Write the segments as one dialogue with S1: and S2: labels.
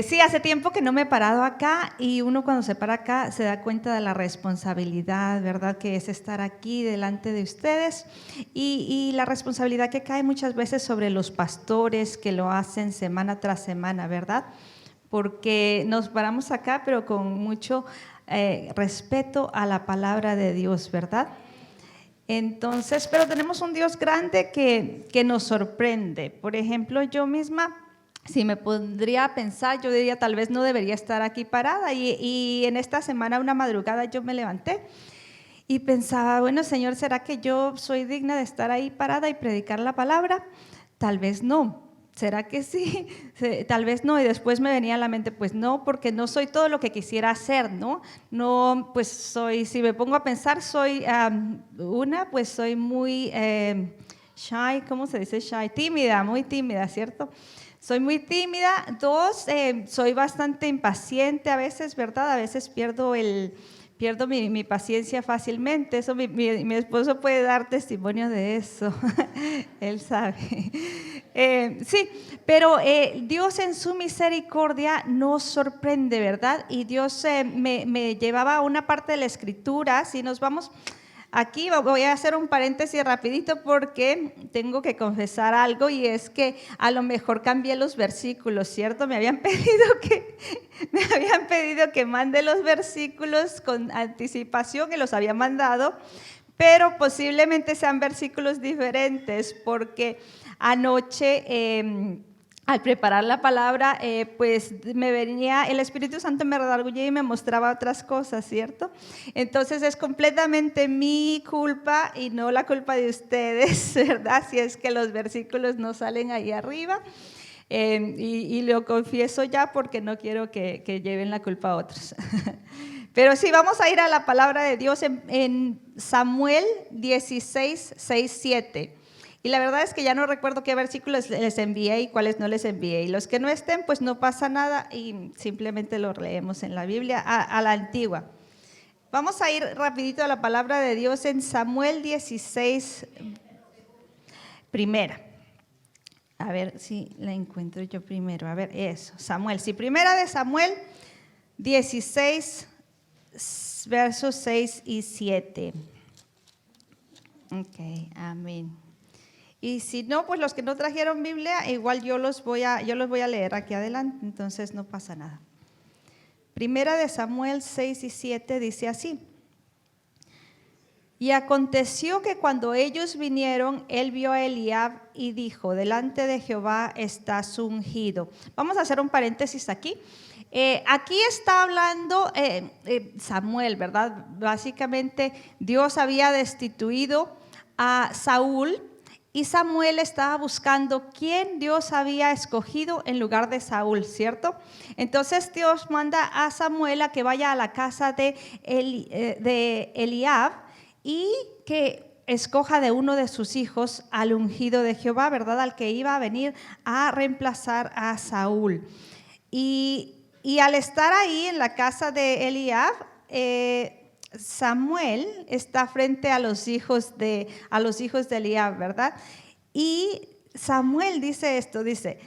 S1: Sí, hace tiempo que no me he parado acá y uno cuando se para acá se da cuenta de la responsabilidad, ¿verdad? Que es estar aquí delante de ustedes y la responsabilidad que cae muchas veces sobre los pastores que lo hacen semana tras semana, ¿verdad? Porque nos paramos acá pero con mucho respeto a la palabra de Dios, ¿verdad? Entonces, pero tenemos un Dios grande que nos sorprende. Por ejemplo, yo misma, si me pondría a pensar, yo diría tal vez no debería estar aquí parada y en esta semana, una madrugada, yo me levanté y pensaba, bueno, Señor, ¿será que yo soy digna de estar ahí parada y predicar la palabra? Tal vez no. ¿Será que sí? Tal vez no. Y después me venía a la mente, pues no, porque no soy todo lo que quisiera hacer, ¿no? No, pues soy, si me pongo a pensar, soy pues soy muy shy, ¿cómo se dice shy? Tímida, muy tímida, ¿cierto? Soy muy tímida. Dos, soy bastante impaciente a veces, ¿verdad? A veces pierdo mi paciencia fácilmente. Eso mi esposo puede dar testimonio de eso. Él sabe. Sí, pero Dios en su misericordia nos sorprende, ¿verdad? Y Dios me llevaba a una parte de la escritura. Si nos vamos aquí, voy a hacer un paréntesis rapidito porque tengo que confesar algo y es que a lo mejor cambié los versículos, ¿cierto? Me habían pedido que mande los versículos con anticipación y los había mandado, pero posiblemente sean versículos diferentes porque anoche al preparar la palabra, pues me venía, el Espíritu Santo me redarguyó y me mostraba otras cosas, ¿cierto? Entonces es completamente mi culpa y no la culpa de ustedes, ¿verdad? Si es que los versículos no salen ahí arriba. Y lo confieso ya porque no quiero que lleven la culpa a otros. Pero sí, vamos a ir a la palabra de Dios en Samuel 16, 6, 7. Y la verdad es que ya no recuerdo qué versículos les envié y cuáles no les envié. Y los que no estén, pues no pasa nada y simplemente los leemos en la Biblia a la antigua. Vamos a ir rapidito a la palabra de Dios en Samuel 16, primera. A ver si la encuentro yo primero. A ver, eso, Samuel. Sí, primera de Samuel 16, versos 6 y 7. Ok, amén. Y si no, pues los que no trajeron Biblia, igual yo los voy a leer aquí adelante, entonces no pasa nada. Primera de Samuel 6 y 7 dice así: y aconteció que cuando ellos vinieron, él vio a Eliab y dijo: delante de Jehová estás ungido. Vamos a hacer un paréntesis aquí. Aquí está hablando Samuel, ¿verdad? Básicamente Dios había destituido a Saúl y Samuel estaba buscando quién Dios había escogido en lugar de Saúl, ¿cierto? Entonces Dios manda a Samuel a que vaya a la casa de Eliab y que escoja de uno de sus hijos al ungido de Jehová, ¿verdad? Al que iba a venir a reemplazar a Saúl. Y al estar ahí en la casa de Eliab, Samuel está frente a los hijos de Eliab, ¿verdad? Y Samuel dice esto, dice: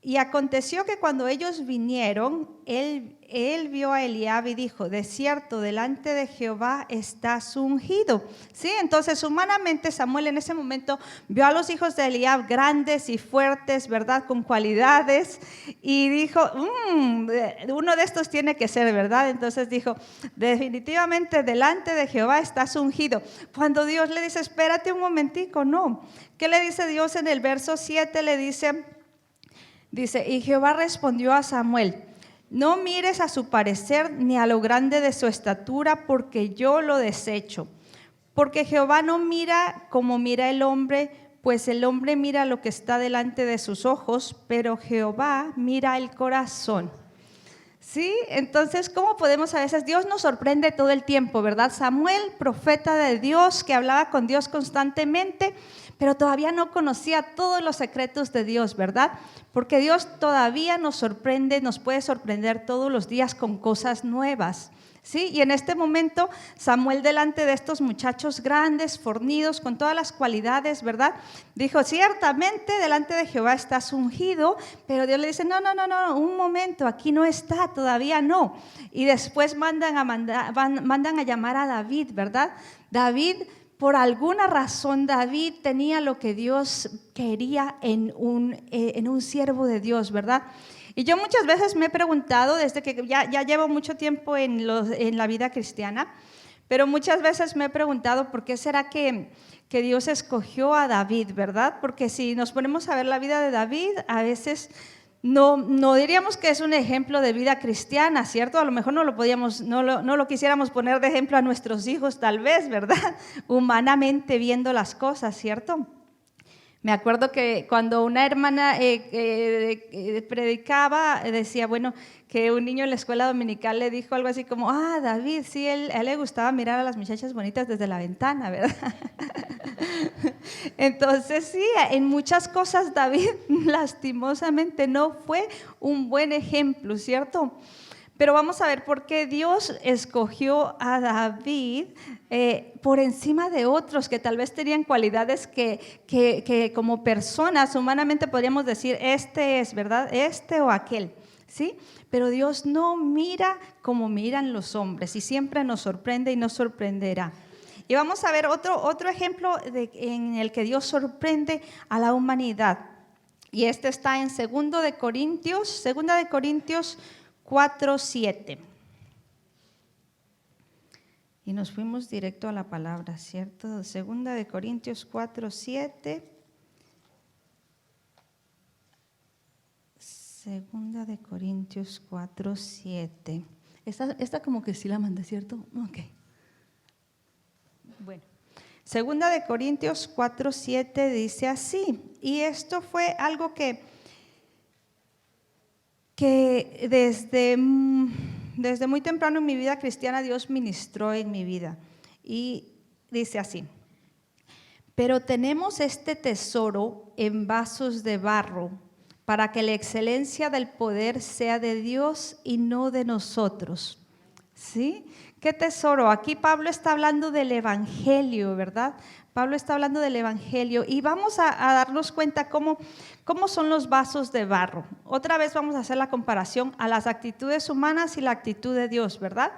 S1: y aconteció que cuando ellos vinieron, él vio a Eliab y dijo: de cierto, delante de Jehová estás ungido. ¿Sí? Entonces, humanamente, Samuel en ese momento vio a los hijos de Eliab grandes y fuertes, ¿verdad? Con cualidades, y dijo: uno de estos tiene que ser, ¿verdad? Entonces dijo: definitivamente delante de Jehová estás ungido. Cuando Dios le dice: espérate un momentico, no. ¿Qué le dice Dios en el verso 7? Le dice: y Jehová respondió a Samuel: no mires a su parecer ni a lo grande de su estatura, porque yo lo desecho. Porque Jehová no mira como mira el hombre, pues el hombre mira lo que está delante de sus ojos, pero Jehová mira el corazón. Sí, entonces, ¿cómo podemos a veces? Dios nos sorprende todo el tiempo, ¿verdad? Samuel, profeta de Dios, que hablaba con Dios constantemente, pero todavía no conocía todos los secretos de Dios, ¿verdad? Porque Dios todavía nos sorprende, nos puede sorprender todos los días con cosas nuevas. ¿sí? Y en este momento Samuel, delante de estos muchachos grandes, fornidos, con todas las cualidades, ¿verdad? Dijo, ciertamente delante de Jehová estás ungido, pero Dios le dice, no, un momento, aquí no está, todavía no. Y después mandan a llamar a David, ¿verdad? David, por alguna razón, David tenía lo que Dios quería en un siervo de Dios, ¿verdad? Y yo muchas veces me he preguntado, desde que ya llevo mucho tiempo en la vida cristiana, pero muchas veces me he preguntado por qué será que Dios escogió a David, ¿verdad? Porque si nos ponemos a ver la vida de David, a veces no diríamos que es un ejemplo de vida cristiana, ¿cierto? A lo mejor no lo quisiéramos poner de ejemplo a nuestros hijos, tal vez, ¿verdad? Humanamente viendo las cosas, ¿cierto? Me acuerdo que cuando una hermana predicaba, decía, bueno, que un niño en la escuela dominical le dijo algo así como, David, sí, a él le gustaba mirar a las muchachas bonitas desde la ventana, ¿verdad? Entonces sí, en muchas cosas David lastimosamente no fue un buen ejemplo, ¿cierto? Pero vamos a ver por qué Dios escogió a David por encima de otros que tal vez tenían cualidades que como personas humanamente podríamos decir, este es, ¿verdad? Este o aquel, ¿sí? Pero Dios no mira como miran los hombres y siempre nos sorprende y nos sorprenderá. Y vamos a ver otro ejemplo en el que Dios sorprende a la humanidad. Y este está en 2 de Corintios 4:7. Y nos fuimos directo a la palabra, ¿cierto? 2 de Corintios 4:7. 2 de Corintios 4:7. Esta como que sí la mandé, ¿cierto? Ok. Bueno. 2 de Corintios 4:7 dice así. Y esto fue algo que desde muy temprano en mi vida cristiana Dios ministró en mi vida. Y dice así: pero tenemos este tesoro en vasos de barro, para que la excelencia del poder sea de Dios y no de nosotros. ¿Sí? ¿Qué tesoro? Aquí Pablo está hablando del evangelio, ¿verdad? Pablo está hablando del evangelio y vamos a darnos cuenta cómo son los vasos de barro. Otra vez vamos a hacer la comparación a las actitudes humanas y la actitud de Dios, ¿verdad?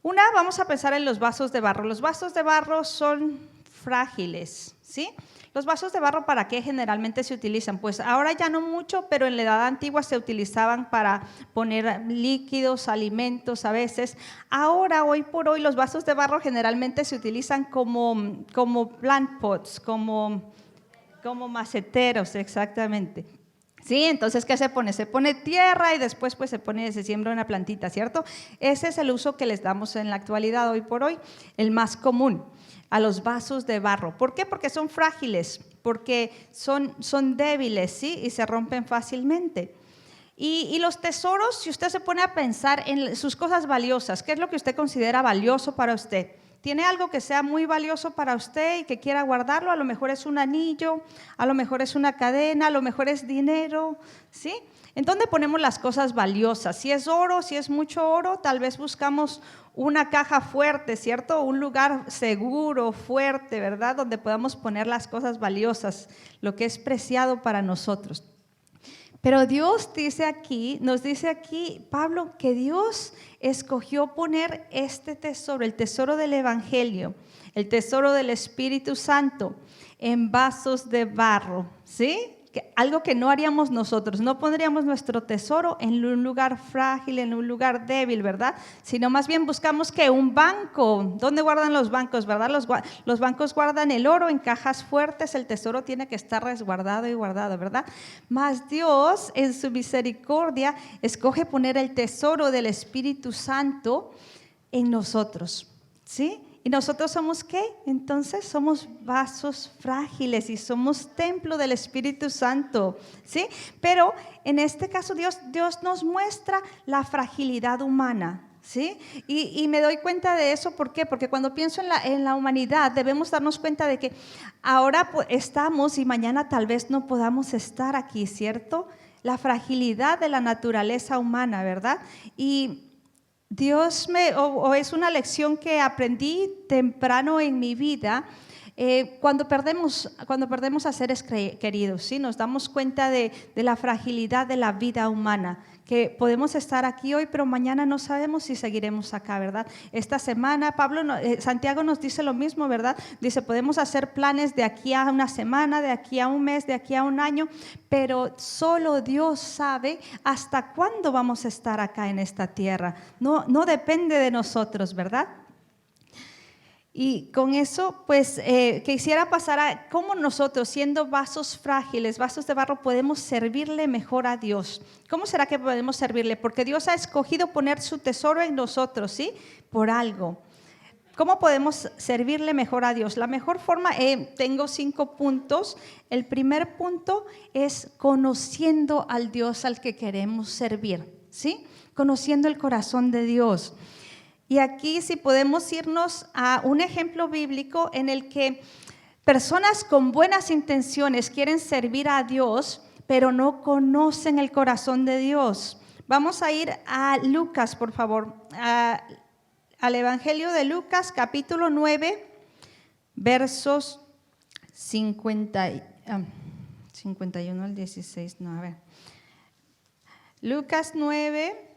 S1: Vamos a pensar en los vasos de barro. Los vasos de barro son frágiles, ¿sí? Los vasos de barro, ¿para qué generalmente se utilizan? Pues ahora ya no mucho, pero en la edad antigua se utilizaban para poner líquidos, alimentos a veces. Ahora, hoy por hoy, los vasos de barro generalmente se utilizan como plant pots, como maceteros, exactamente. Sí, entonces, ¿qué se pone? Se pone tierra y después pues se siembra una plantita, ¿cierto? Ese es el uso que les damos en la actualidad, hoy por hoy, el más común, a los vasos de barro. ¿Por qué? Porque son frágiles, porque son débiles, ¿sí? Y se rompen fácilmente. Y los tesoros, si usted se pone a pensar en sus cosas valiosas, ¿qué es lo que usted considera valioso para usted? ¿Tiene algo que sea muy valioso para usted y que quiera guardarlo? A lo mejor es un anillo, a lo mejor es una cadena, a lo mejor es dinero, ¿sí? ¿En dónde ponemos las cosas valiosas? Si es oro, si es mucho oro, tal vez buscamos una caja fuerte, ¿cierto? Un lugar seguro, fuerte, ¿verdad? Donde podamos poner las cosas valiosas, lo que es preciado para nosotros. Pero Dios nos dice aquí, Pablo, que Dios escogió poner este tesoro, el tesoro del evangelio, el tesoro del Espíritu Santo, en vasos de barro, ¿sí? Algo que no haríamos nosotros, no pondríamos nuestro tesoro en un lugar frágil, en un lugar débil, ¿verdad? Sino más bien buscamos que un banco. ¿Dónde guardan los bancos, verdad? Los bancos guardan el oro en cajas fuertes, el tesoro tiene que estar resguardado y guardado, ¿verdad? Mas Dios, en su misericordia, escoge poner el tesoro del Espíritu Santo en nosotros, ¿sí? ¿Y nosotros somos qué? Entonces somos vasos frágiles y somos templo del Espíritu Santo, ¿sí? Pero en este caso Dios nos muestra la fragilidad humana, ¿sí? Y me doy cuenta de eso, ¿por qué? Porque cuando pienso en la humanidad debemos darnos cuenta de que ahora estamos y mañana tal vez no podamos estar aquí, ¿cierto? La fragilidad de la naturaleza humana, ¿verdad? Y o es una lección que aprendí temprano en mi vida. Cuando perdemos a seres queridos, ¿sí? Nos damos cuenta de la fragilidad de la vida humana, que podemos estar aquí hoy, pero mañana no sabemos si seguiremos acá, ¿verdad? Esta semana, Santiago nos dice lo mismo, ¿verdad? Dice, podemos hacer planes de aquí a una semana, de aquí a un mes, de aquí a un año, pero solo Dios sabe hasta cuándo vamos a estar acá en esta tierra. No depende de nosotros, ¿verdad? Y con eso, pues, quisiera pasar a cómo nosotros, siendo vasos frágiles, vasos de barro, podemos servirle mejor a Dios. ¿Cómo será que podemos servirle? Porque Dios ha escogido poner su tesoro en nosotros, ¿sí? Por algo. ¿Cómo podemos servirle mejor a Dios? La mejor forma, tengo 5 puntos. El primer punto es conociendo al Dios al que queremos servir, ¿sí? Conociendo el corazón de Dios. Y aquí si podemos irnos a un ejemplo bíblico en el que personas con buenas intenciones quieren servir a Dios, pero no conocen el corazón de Dios. Vamos a ir a Lucas, por favor, al Evangelio de Lucas, capítulo 9, versos 51 al 16. No, a ver. Lucas 9.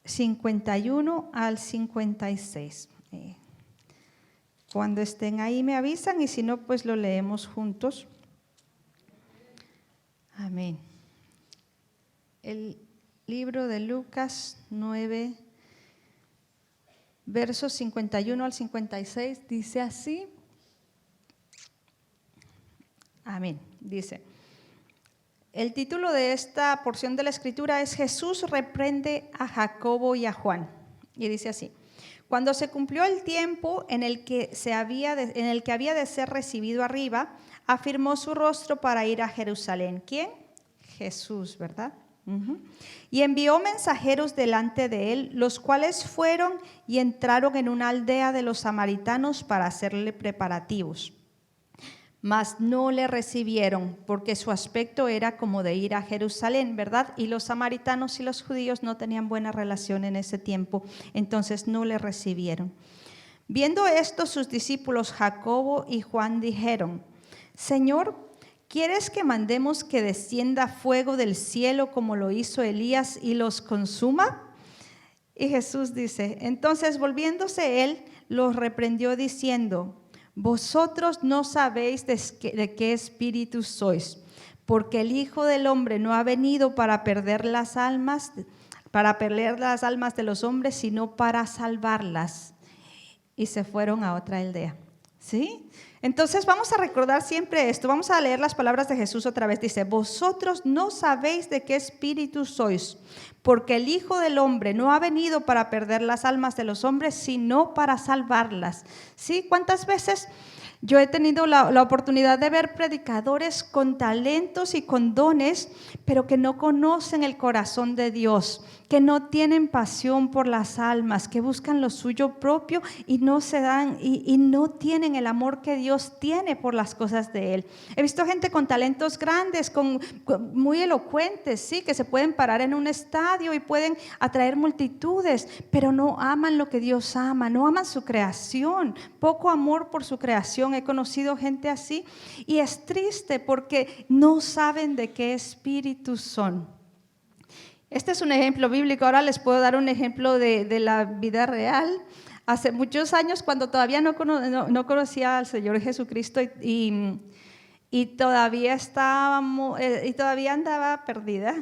S1: 51 al 56. Cuando estén ahí me avisan y si no, pues lo leemos juntos. Amén. El libro de Lucas 9, versos 51 al 56, dice así. Amén. Dice. El título de esta porción de la Escritura es Jesús reprende a Jacobo y a Juan. Y dice así: cuando se cumplió el tiempo en el que había de ser recibido arriba, afirmó su rostro para ir a Jerusalén. ¿Quién? Jesús, ¿verdad? Y envió mensajeros delante de él, los cuales fueron y entraron en una aldea de los samaritanos para hacerle preparativos. Mas no le recibieron, porque su aspecto era como de ir a Jerusalén, ¿verdad? Y los samaritanos y los judíos no tenían buena relación en ese tiempo, entonces no le recibieron. Viendo esto, sus discípulos Jacobo y Juan dijeron: Señor, ¿quieres que mandemos que descienda fuego del cielo como lo hizo Elías y los consuma? Y Jesús dice, entonces volviéndose él, los reprendió diciendo: vosotros no sabéis de qué espíritu sois, porque el Hijo del Hombre no ha venido para perder las almas de los hombres, sino para salvarlas. Y se fueron a otra aldea. ¿Sí? Entonces vamos a recordar siempre esto. Vamos a leer las palabras de Jesús otra vez. Dice: vosotros no sabéis de qué espíritu sois, porque el Hijo del Hombre no ha venido para perder las almas de los hombres, sino para salvarlas. ¿Sí? ¿Cuántas veces yo he tenido la oportunidad de ver predicadores con talentos y con dones, pero que no conocen el corazón de Dios, que no tienen pasión por las almas, que buscan lo suyo propio y no se dan y no tienen el amor que Dios tiene por las cosas de Él? He visto gente con talentos grandes, muy elocuentes, ¿sí? Que se pueden parar en un estadio y pueden atraer multitudes, pero no aman lo que Dios ama, no aman su creación, poco amor por su creación. He conocido gente así y es triste porque no saben de qué espíritu son. Este es un ejemplo bíblico. Ahora les puedo dar un ejemplo de la vida real. Hace muchos años, cuando todavía no conocía al Señor Jesucristo y todavía andaba perdida,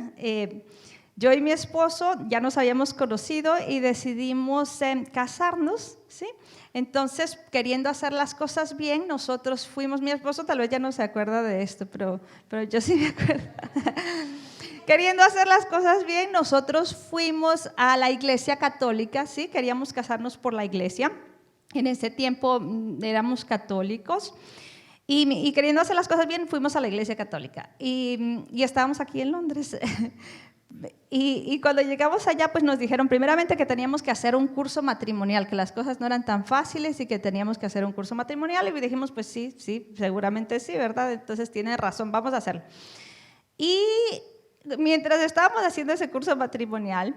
S1: yo y mi esposo ya nos habíamos conocido y decidimos casarnos, ¿sí? Entonces, queriendo hacer las cosas bien, nosotros fuimos, mi esposo tal vez ya no se acuerda de esto, pero yo sí me acuerdo. Queriendo hacer las cosas bien, nosotros fuimos a la iglesia católica, ¿sí? Queríamos casarnos por la iglesia. En ese tiempo éramos católicos. Y queriendo hacer las cosas bien, fuimos a la iglesia católica. Y estábamos aquí en Londres. Y cuando llegamos allá, pues nos dijeron primeramente que teníamos que hacer un curso matrimonial, que las cosas no eran tan fáciles y que teníamos que hacer un curso matrimonial. Y dijimos, pues sí, seguramente sí, ¿verdad? Entonces tiene razón, vamos a hacerlo. Y mientras estábamos haciendo ese curso matrimonial,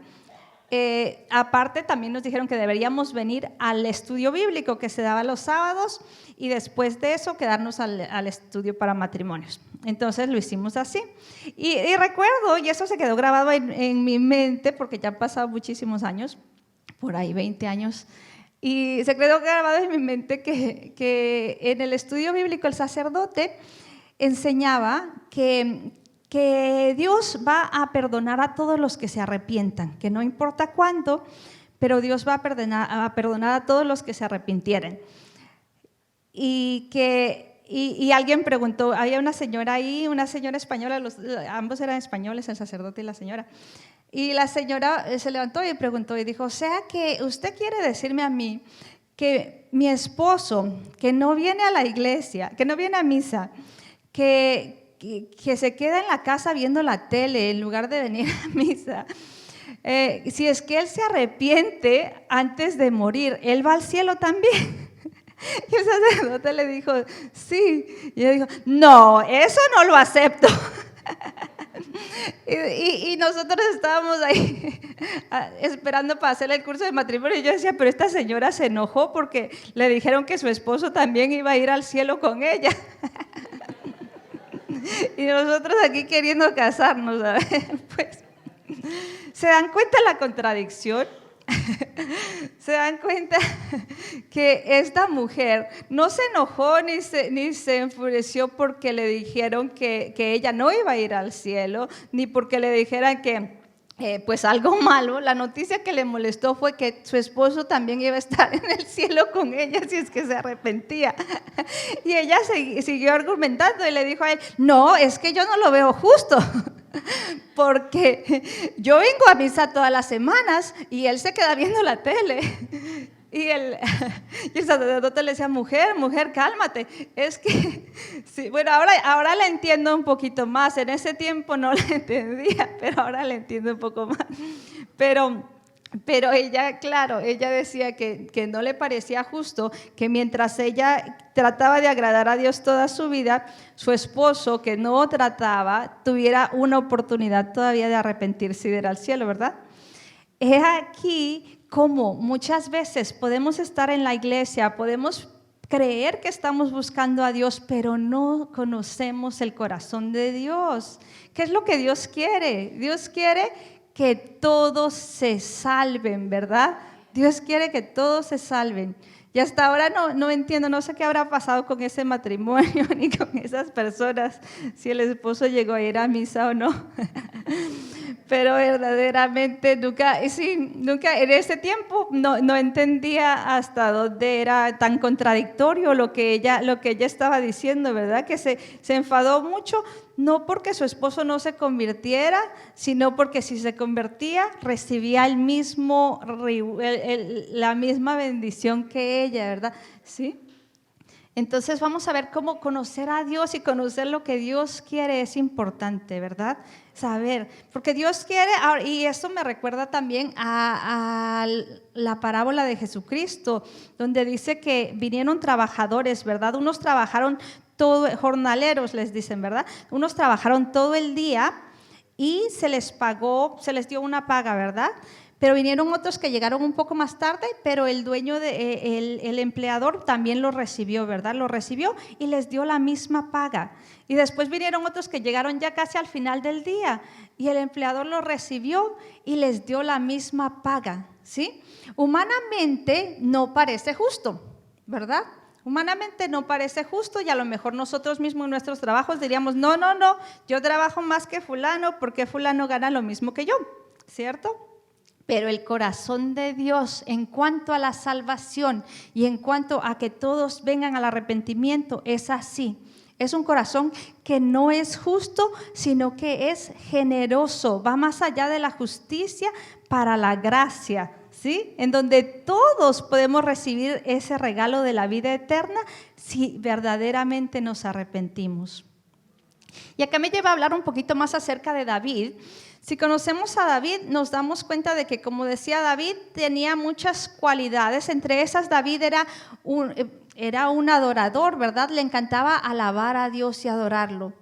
S1: aparte también nos dijeron que deberíamos venir al estudio bíblico que se daba los sábados y después de eso quedarnos al estudio para matrimonios. Entonces lo hicimos así. Y recuerdo, y eso se quedó grabado en mi mente porque ya han pasado muchísimos años, por ahí 20 años, y se quedó grabado en mi mente que en el estudio bíblico el sacerdote enseñaba que Dios va a perdonar a todos los que se arrepientan, que no importa cuándo, pero Dios va a perdonar a todos los que se arrepintieren. Y alguien preguntó, había una señora ahí, una señora española, ambos eran españoles, el sacerdote y la señora. Y la señora se levantó y preguntó y dijo, o sea que usted quiere decirme a mí que mi esposo, que no viene a la iglesia, que no viene a misa, que se queda en la casa viendo la tele en lugar de venir a misa, si es que él se arrepiente antes de morir, ¿él va al cielo también? Y el sacerdote le dijo, sí. Y ella dijo, no, eso no lo acepto. Y nosotros estábamos ahí esperando para hacer el curso de matrimonio y yo decía, pero esta señora se enojó porque le dijeron que su esposo también iba a ir al cielo con ella. Y nosotros aquí queriendo casarnos, ¿sabes? Pues, ¿se dan cuenta la contradicción? ¿Se dan cuenta que esta mujer no se enojó ni se enfureció porque le dijeron que ella no iba a ir al cielo, ni porque le dijeran que pues algo malo? La noticia que le molestó fue que su esposo también iba a estar en el cielo con ella si es que se arrepentía. Y ella siguió argumentando y le dijo a él, no, es que yo no lo veo justo. Porque yo vengo a misa todas las semanas y él se queda viendo la tele. Y el sacerdote le decía, mujer, cálmate. Es que, sí, bueno, ahora la entiendo un poquito más. En ese tiempo no la entendía, pero ahora la entiendo un poco más. Pero ella, claro, ella decía que no le parecía justo que mientras ella trataba de agradar a Dios toda su vida, su esposo, que no trataba, tuviera una oportunidad todavía de arrepentirse y de ir al cielo, ¿verdad? Es aquí como muchas veces podemos estar en la iglesia, podemos creer que estamos buscando a Dios, pero no conocemos el corazón de Dios. ¿Qué es lo que Dios quiere? Dios quiere que todos se salven, ¿verdad? Dios quiere que todos se salven. Y hasta ahora no entiendo, no sé qué habrá pasado con ese matrimonio ni con esas personas, si el esposo llegó a ir a misa o no. Pero verdaderamente nunca en ese tiempo no entendía hasta dónde era tan contradictorio lo que ella estaba diciendo, ¿verdad? Que se enfadó mucho, no porque su esposo no se convirtiera, sino porque si se convertía recibía la misma bendición que ella, ¿verdad? ¿Sí? Entonces vamos a ver cómo conocer a Dios y conocer lo que Dios quiere es importante, ¿verdad? Saber, porque Dios quiere, y esto me recuerda también a la parábola de Jesucristo, donde dice que vinieron trabajadores, ¿verdad? Unos trabajaron jornaleros les dicen, ¿verdad? Unos trabajaron todo el día y se les pagó, se les dio una paga, ¿verdad? Pero vinieron otros que llegaron un poco más tarde, pero el dueño, el empleador también lo recibió, ¿verdad? Lo recibió y les dio la misma paga. Y después vinieron otros que llegaron ya casi al final del día y el empleador lo recibió y les dio la misma paga, ¿sí? Humanamente no parece justo, ¿verdad? Humanamente no parece justo y a lo mejor nosotros mismos en nuestros trabajos diríamos, no, yo trabajo más que fulano porque fulano gana lo mismo que yo, ¿cierto? Pero el corazón de Dios en cuanto a la salvación y en cuanto a que todos vengan al arrepentimiento es así. Es un corazón que no es justo, sino que es generoso, va más allá de la justicia para la gracia, ¿sí? En donde todos podemos recibir ese regalo de la vida eterna si verdaderamente nos arrepentimos. Y acá me lleva a hablar un poquito más acerca de David. Si conocemos a David, nos damos cuenta de que, como decía David, tenía muchas cualidades. Entre esas, David era un adorador, ¿verdad? Le encantaba alabar a Dios y adorarlo.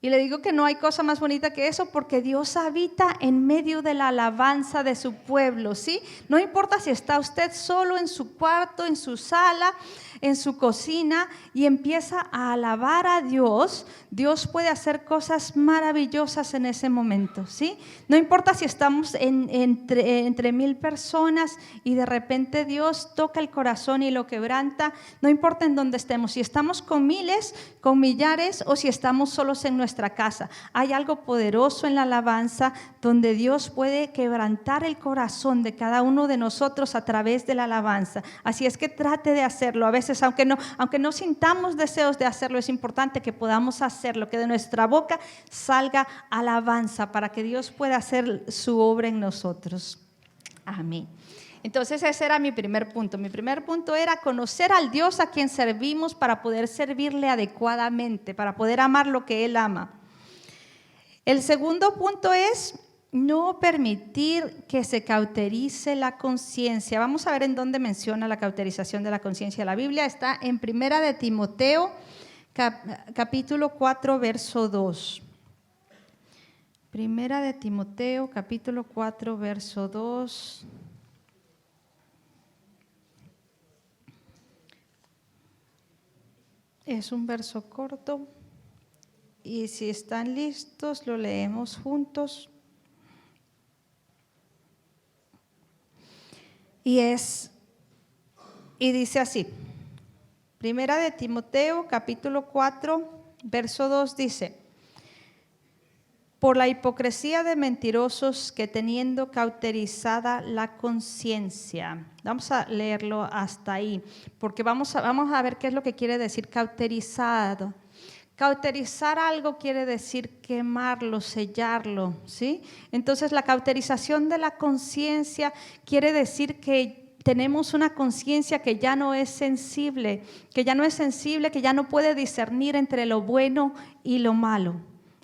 S1: Y le digo que no hay cosa más bonita que eso, porque Dios habita en medio de la alabanza de su pueblo, ¿sí? No importa si está usted solo en su cuarto, en su sala, en su cocina, y empieza a alabar a Dios, Dios puede hacer cosas maravillosas en ese momento, ¿sí? No importa si estamos entre 1000 personas y de repente Dios toca el corazón y lo quebranta, no importa en dónde estemos, si estamos con miles, con millares o si estamos solos en nuestra casa. Hay algo poderoso en la alabanza donde Dios puede quebrantar el corazón de cada uno de nosotros a través de la alabanza. Así es que trate de hacerlo. A veces, aunque no sintamos deseos de hacerlo, es importante que podamos hacerlo, que de nuestra boca salga alabanza para que Dios pueda hacer su obra en nosotros. Amén. Entonces ese era mi primer punto. Mi primer punto era conocer al Dios a quien servimos para poder servirle adecuadamente, para poder amar lo que Él ama. El segundo punto es no permitir que se cauterice la conciencia. Vamos a ver en dónde menciona la cauterización de la conciencia. La Biblia está en Primera de Timoteo, capítulo 4, verso 2. Primera de Timoteo, capítulo 4, verso 2. Es un verso corto y si están listos lo leemos juntos. Y dice así, Primera de Timoteo, capítulo 4, verso 2 dice: por la hipocresía de mentirosos que teniendo cauterizada la conciencia. Vamos a leerlo hasta ahí, porque vamos a ver qué es lo que quiere decir cauterizado. Cauterizar algo quiere decir quemarlo, sellarlo, ¿sí? Entonces la cauterización de la conciencia quiere decir que tenemos una conciencia que ya no es sensible, que ya no puede discernir entre lo bueno y lo malo.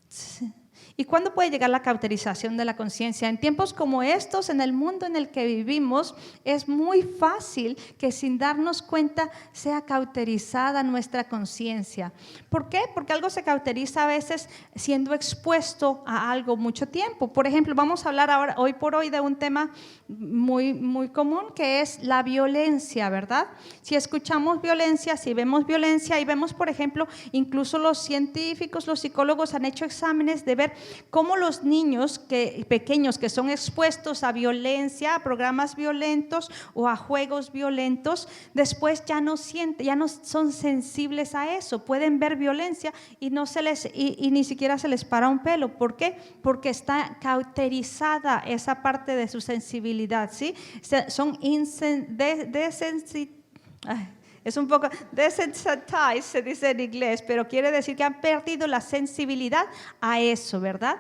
S1: ¿Sí? ¿Y cuándo puede llegar la cauterización de la conciencia? En tiempos como estos, en el mundo en el que vivimos, es muy fácil que sin darnos cuenta sea cauterizada nuestra conciencia. ¿Por qué? Porque algo se cauteriza a veces siendo expuesto a algo mucho tiempo. Por ejemplo, vamos a hablar hoy por hoy de un tema muy, muy común, que es la violencia, ¿verdad? Si escuchamos violencia, si vemos violencia y vemos, por ejemplo, incluso los científicos, los psicólogos han hecho exámenes de ver cómo los niños pequeños que son expuestos a violencia, a programas violentos o a juegos violentos, después ya no son sensibles a eso, pueden ver violencia y ni siquiera se les para un pelo. ¿Por qué? Porque está cauterizada esa parte de su sensibilidad, ¿sí? Son es un poco desensitized, se dice en inglés, pero quiere decir que han perdido la sensibilidad a eso, ¿verdad?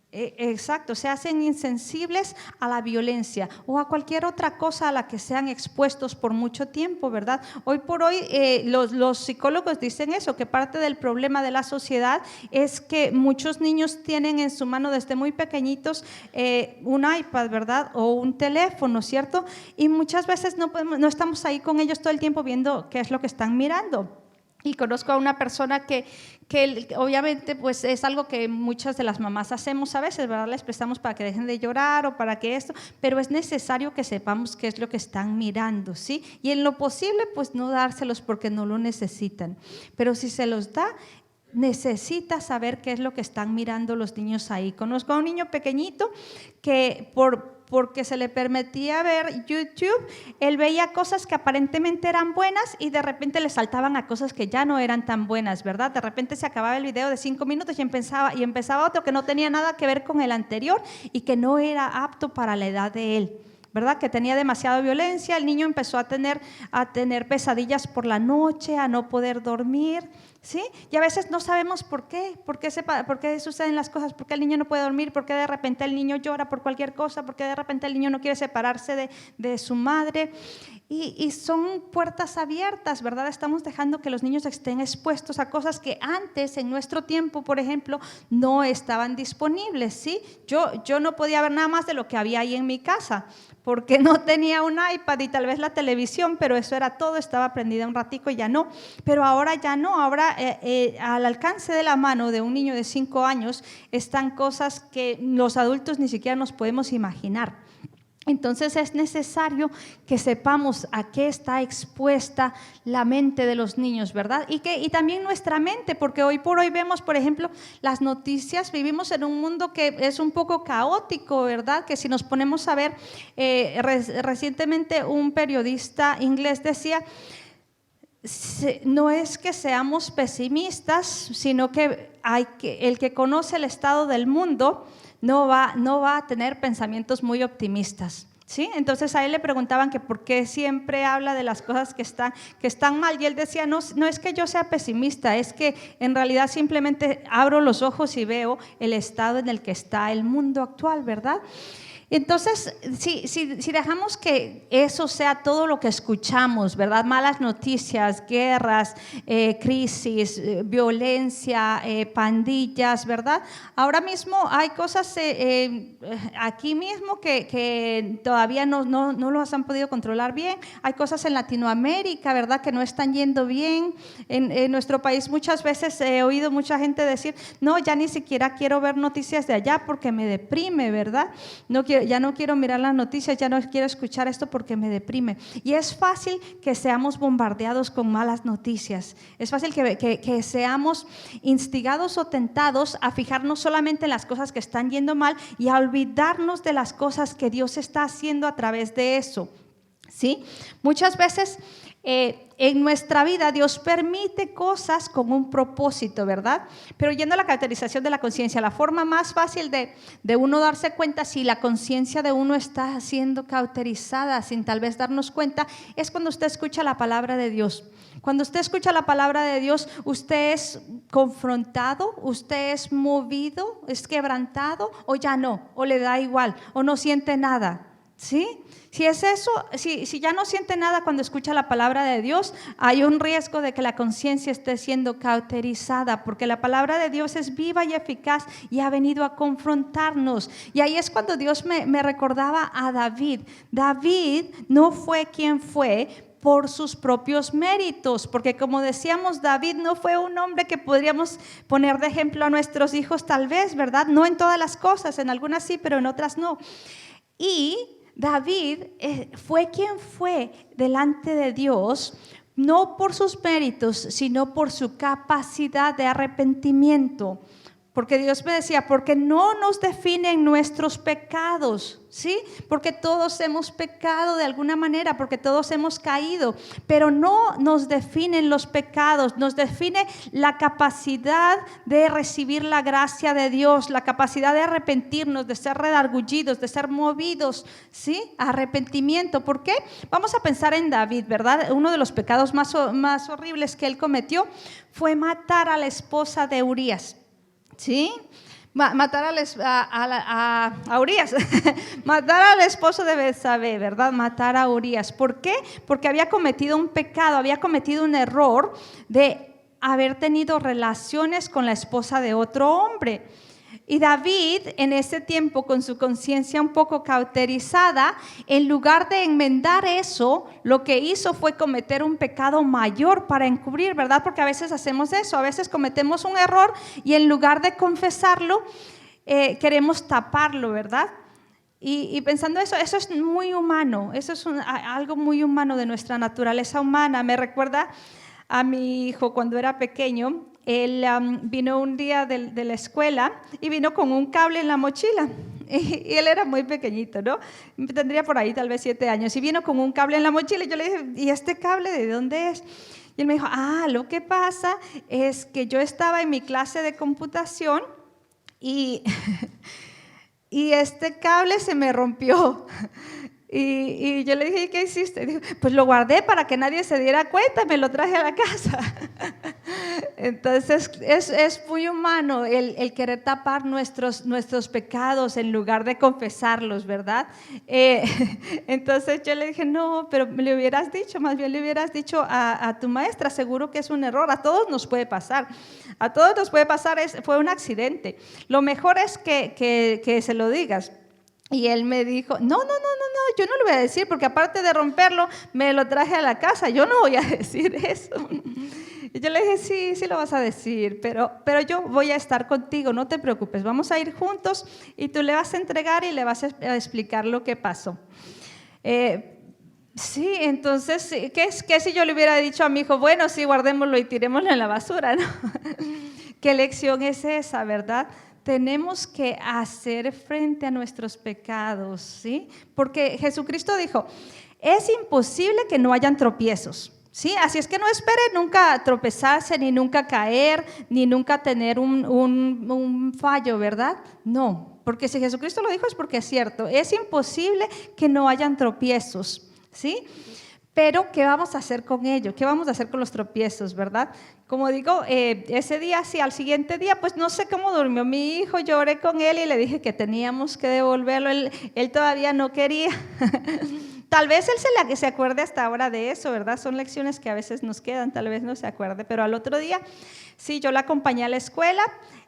S1: Exacto, se hacen insensibles a la violencia o a cualquier otra cosa a la que sean expuestos por mucho tiempo, ¿verdad? Hoy por hoy los psicólogos dicen eso, que parte del problema de la sociedad es que muchos niños tienen en su mano desde muy pequeñitos un iPad, ¿verdad? O un teléfono, ¿cierto? Y muchas veces no estamos ahí con ellos todo el tiempo viendo qué es lo que están mirando. Y conozco a una persona que obviamente pues es algo que muchas de las mamás hacemos a veces, ¿verdad? Les prestamos para que dejen de llorar o para que esto, pero es necesario que sepamos qué es lo que están mirando, ¿sí? Y en lo posible pues no dárselos porque no lo necesitan, pero si se los da, necesita saber qué es lo que están mirando los niños ahí. Conozco a un niño pequeñito que porque se le permitía ver YouTube, él veía cosas que aparentemente eran buenas y de repente le saltaban a cosas que ya no eran tan buenas, ¿verdad? De repente se acababa el video de 5 minutos y empezaba otro que no tenía nada que ver con el anterior y que no era apto para la edad de él, ¿verdad? Que tenía demasiada violencia. El niño empezó a tener pesadillas por la noche, a no poder dormir, ¿sí? Y a veces no sabemos por qué suceden las cosas, por qué el niño no puede dormir, por qué de repente el niño llora por cualquier cosa, por qué de repente el niño no quiere separarse de su madre. Y son puertas abiertas, ¿verdad? Estamos dejando que los niños estén expuestos a cosas que antes, en nuestro tiempo, por ejemplo, no estaban disponibles, ¿sí? Yo no podía ver nada más de lo que había ahí en mi casa. porque no tenía un iPad y tal vez la televisión, pero eso era todo, estaba prendida un ratico y ya no. Pero ahora ya no, ahora al alcance de la mano de un niño de 5 años están cosas que los adultos ni siquiera nos podemos imaginar. Entonces es necesario que sepamos a qué está expuesta la mente de los niños, ¿verdad? Y también nuestra mente, porque hoy por hoy vemos, por ejemplo, las noticias. Vivimos en un mundo que es un poco caótico, ¿verdad? Que si nos ponemos a ver, recientemente un periodista inglés decía, no es que seamos pesimistas, sino que el que conoce el estado del mundo no va a tener pensamientos muy optimistas, ¿sí? Entonces a él le preguntaban que por qué siempre habla de las cosas que están mal, y él decía, no es que yo sea pesimista, es que en realidad simplemente abro los ojos y veo el estado en el que está el mundo actual, ¿verdad? Entonces, si dejamos que eso sea todo lo que escuchamos, ¿verdad? Malas noticias, guerras, crisis, violencia, pandillas, ¿verdad? Ahora mismo hay cosas aquí mismo que todavía no los han podido controlar bien. Hay cosas en Latinoamérica, ¿verdad?, que no están yendo bien. En nuestro país muchas veces he oído mucha gente decir, no, ya ni siquiera quiero ver noticias de allá porque me deprime, ¿verdad? Ya no quiero mirar las noticias, ya no quiero escuchar esto porque me deprime. Y es fácil que seamos bombardeados con malas noticias. Es fácil que seamos instigados o tentados a fijarnos solamente en las cosas que están yendo mal y a olvidarnos de las cosas que Dios está haciendo a través de eso, ¿sí? Muchas veces en nuestra vida Dios permite cosas con un propósito, ¿verdad? Pero yendo a la caracterización de la conciencia, la forma más fácil de uno darse cuenta si la conciencia de uno está siendo cauterizada sin tal vez darnos cuenta, es cuando usted escucha la palabra de Dios. Cuando usted escucha la palabra de Dios, usted es confrontado, usted es movido, es quebrantado, o ya no, o le da igual, o no siente nada, ¿sí? Si es eso, si ya no siente nada cuando escucha la palabra de Dios, hay un riesgo de que la conciencia esté siendo cauterizada, porque la palabra de Dios es viva y eficaz y ha venido a confrontarnos. Y ahí es cuando Dios me recordaba a David. David no fue quien fue por sus propios méritos, porque como decíamos, David no fue un hombre que podríamos poner de ejemplo a nuestros hijos tal vez, ¿verdad? No en todas las cosas, en algunas sí, pero en otras no. Y David fue quien fue delante de Dios, no por sus méritos, sino por su capacidad de arrepentimiento. Porque Dios me decía, porque no nos definen nuestros pecados, ¿sí? Porque todos hemos pecado de alguna manera, porque todos hemos caído, pero no nos definen los pecados, nos define la capacidad de recibir la gracia de Dios, la capacidad de arrepentirnos, de ser redargullidos, de ser movidos, ¿sí? Arrepentimiento. ¿Por qué? Vamos a pensar en David, ¿verdad? Uno de los pecados más horribles que él cometió fue matar a la esposa de Urías. ¿Sí? Matar a Urías, matar al esposo de Betsabé, ¿verdad? Matar a Urías. ¿Por qué? Porque había cometido un pecado, había cometido un error de haber tenido relaciones con la esposa de otro hombre. Y David, en ese tiempo, con su conciencia un poco cauterizada, en lugar de enmendar eso, lo que hizo fue cometer un pecado mayor para encubrir, ¿verdad? Porque a veces hacemos eso, a veces cometemos un error y en lugar de confesarlo, queremos taparlo, ¿verdad? Y pensando eso es muy humano, eso es algo muy humano de nuestra naturaleza humana. Me recuerda a mi hijo cuando era pequeño. Él vino un día de la escuela y vino con un cable en la mochila. Y él era muy pequeñito, ¿no? Tendría por ahí tal vez 7 años. Y vino con un cable en la mochila y yo le dije, ¿y este cable de dónde es? Y él me dijo, lo que pasa es que yo estaba en mi clase de computación y este cable se me rompió. Y yo le dije, ¿qué hiciste? Dijo, pues lo guardé para que nadie se diera cuenta, me lo traje a la casa. Entonces es muy humano el querer tapar nuestros pecados en lugar de confesarlos, ¿verdad? Entonces yo le dije, no, pero me le hubieras dicho, más bien le hubieras dicho a tu maestra, seguro que es un error, a todos nos puede pasar, fue un accidente. Lo mejor es que se lo digas. Y él me dijo, no, yo no lo voy a decir, porque aparte de romperlo, me lo traje a la casa, yo no voy a decir eso. Y yo le dije, sí lo vas a decir, pero yo voy a estar contigo, no te preocupes, vamos a ir juntos y tú le vas a entregar y le vas a explicar lo que pasó. Sí, entonces, ¿qué si yo le hubiera dicho a mi hijo, bueno, sí, guardémoslo y tirémoslo en la basura, ¿no? ¿Qué lección es esa, verdad? Tenemos que hacer frente a nuestros pecados, ¿sí? Porque Jesucristo dijo, es imposible que no hayan tropiezos, ¿sí? Así es que no espere nunca tropezarse, ni nunca caer, ni nunca tener un fallo, ¿verdad? No, porque si Jesucristo lo dijo es porque es cierto, es imposible que no hayan tropiezos, ¿sí? Pero, ¿qué vamos a hacer con ello? ¿Qué vamos a hacer con los tropiezos, verdad? Como digo, ese día, sí, al siguiente día, pues no sé cómo durmió mi hijo, lloré con él y le dije que teníamos que devolverlo, él todavía no quería. Tal vez él se acuerde hasta ahora de eso, ¿verdad? Son lecciones que a veces nos quedan, tal vez no se acuerde, pero al otro día, sí, yo la acompañé a la escuela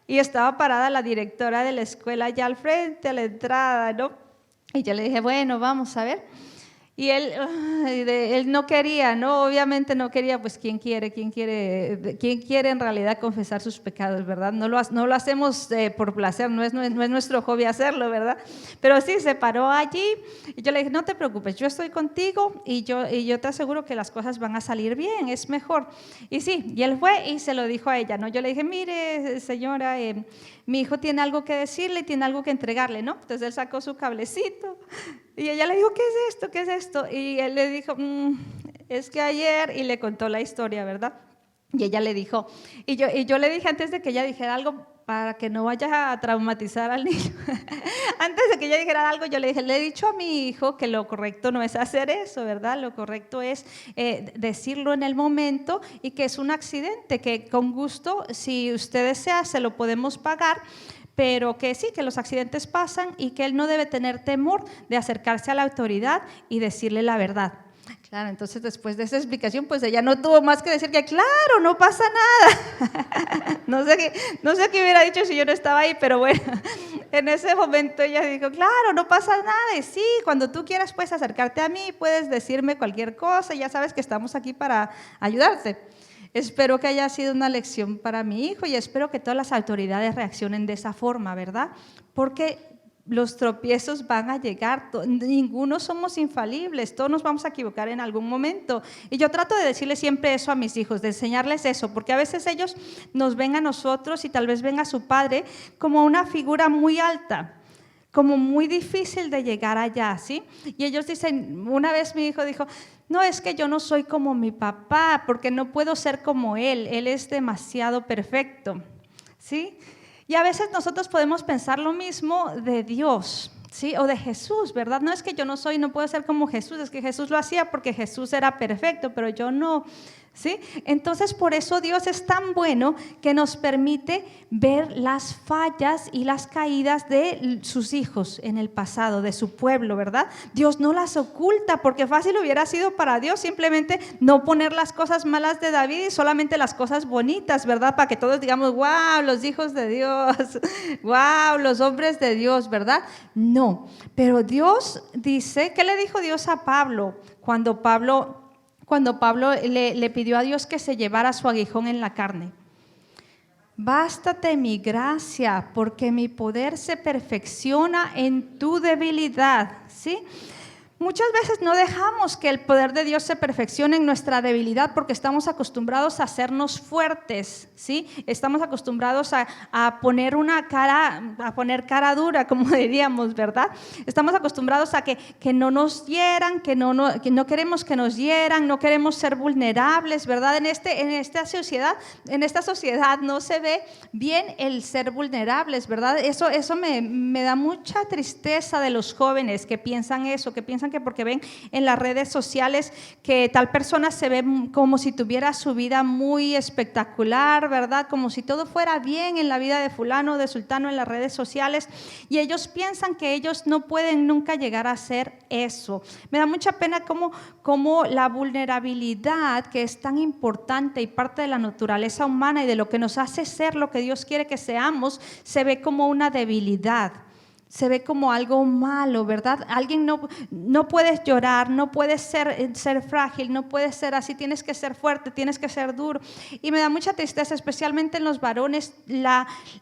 S1: y estaba parada la directora de la escuela allá al frente, a la entrada, ¿no? Y yo le dije, bueno, vamos a ver. Y él no quería, ¿no? Obviamente no quería, pues ¿quién quiere en realidad confesar sus pecados, verdad? No lo hacemos por placer, no es nuestro hobby hacerlo, ¿verdad? Pero sí, se paró allí y yo le dije, no te preocupes, yo estoy contigo y yo te aseguro que las cosas van a salir bien, es mejor. Y sí, y él fue y se lo dijo a ella, ¿no? Yo le dije, mire, señora, mi hijo tiene algo que decirle y tiene algo que entregarle, ¿no? Entonces él sacó su cablecito y ella le dijo, ¿qué es esto? ¿Qué es esto? Y él le dijo, es que ayer, y le contó la historia, ¿verdad? Y ella le dijo, y yo le dije antes de que ella dijera algo, para que no vaya a traumatizar al niño, antes de que ella dijera algo, yo le dije, le he dicho a mi hijo que lo correcto no es hacer eso, ¿verdad? Lo correcto es decirlo en el momento y que es un accidente, que con gusto, si usted desea, se lo podemos pagar, pero que sí, que los accidentes pasan y que él no debe tener temor de acercarse a la autoridad y decirle la verdad. Claro, entonces después de esa explicación, pues ella no tuvo más que decir que claro, no pasa nada. No sé qué hubiera dicho si yo no estaba ahí, pero bueno, en ese momento ella dijo, claro, no pasa nada. Y sí, cuando tú quieras puedes acercarte a mí, puedes decirme cualquier cosa, ya sabes que estamos aquí para ayudarte. Espero que haya sido una lección para mi hijo y espero que todas las autoridades reaccionen de esa forma, ¿verdad? Porque los tropiezos van a llegar, ninguno somos infalibles, todos nos vamos a equivocar en algún momento. Y yo trato de decirles siempre eso a mis hijos, de enseñarles eso, porque a veces ellos nos ven a nosotros y tal vez ven a su padre como una figura muy alta, como muy difícil de llegar allá, ¿sí? Y ellos dicen, una vez mi hijo dijo, no, es que yo no soy como mi papá, porque no puedo ser como él es demasiado perfecto, ¿sí? Y a veces nosotros podemos pensar lo mismo de Dios, ¿sí? O de Jesús, ¿verdad? No es que yo no puedo ser como Jesús, es que Jesús lo hacía porque Jesús era perfecto, pero yo no, ¿sí? Entonces, por eso Dios es tan bueno que nos permite ver las fallas y las caídas de sus hijos en el pasado, de su pueblo, ¿verdad? Dios no las oculta, porque fácil hubiera sido para Dios simplemente no poner las cosas malas de David y solamente las cosas bonitas, ¿verdad? Para que todos digamos, wow, los hijos de Dios, wow, los hombres de Dios, ¿verdad? No, pero Dios dice, ¿qué le dijo Dios a Pablo? Cuando Pablo le pidió a Dios que se llevara su aguijón en la carne. Bástate mi gracia, porque mi poder se perfecciona en tu debilidad, ¿sí? Muchas veces no dejamos que el poder de Dios se perfeccione en nuestra debilidad porque estamos acostumbrados a hacernos fuertes, ¿sí? Estamos acostumbrados a poner cara dura, como diríamos, ¿verdad? Estamos acostumbrados a que no nos hieran, que no queremos que nos hieran, no queremos ser vulnerables, ¿verdad? En esta sociedad no se ve bien el ser vulnerables, ¿verdad? Eso me da mucha tristeza de los jóvenes que piensan eso, que piensan que porque ven en las redes sociales que tal persona se ve como si tuviera su vida muy espectacular, ¿verdad? Como si todo fuera bien en la vida de fulano o de sultano en las redes sociales, y ellos piensan que ellos no pueden nunca llegar a hacer eso. Me da mucha pena como la vulnerabilidad, que es tan importante y parte de la naturaleza humana y de lo que nos hace ser lo que Dios quiere que seamos, se ve como una debilidad. se ve como algo malo, ¿verdad? Alguien no puedes llorar, no puedes ser frágil, no puedes ser así, tienes que ser fuerte, tienes que ser duro. Y me da mucha tristeza, especialmente en los varones,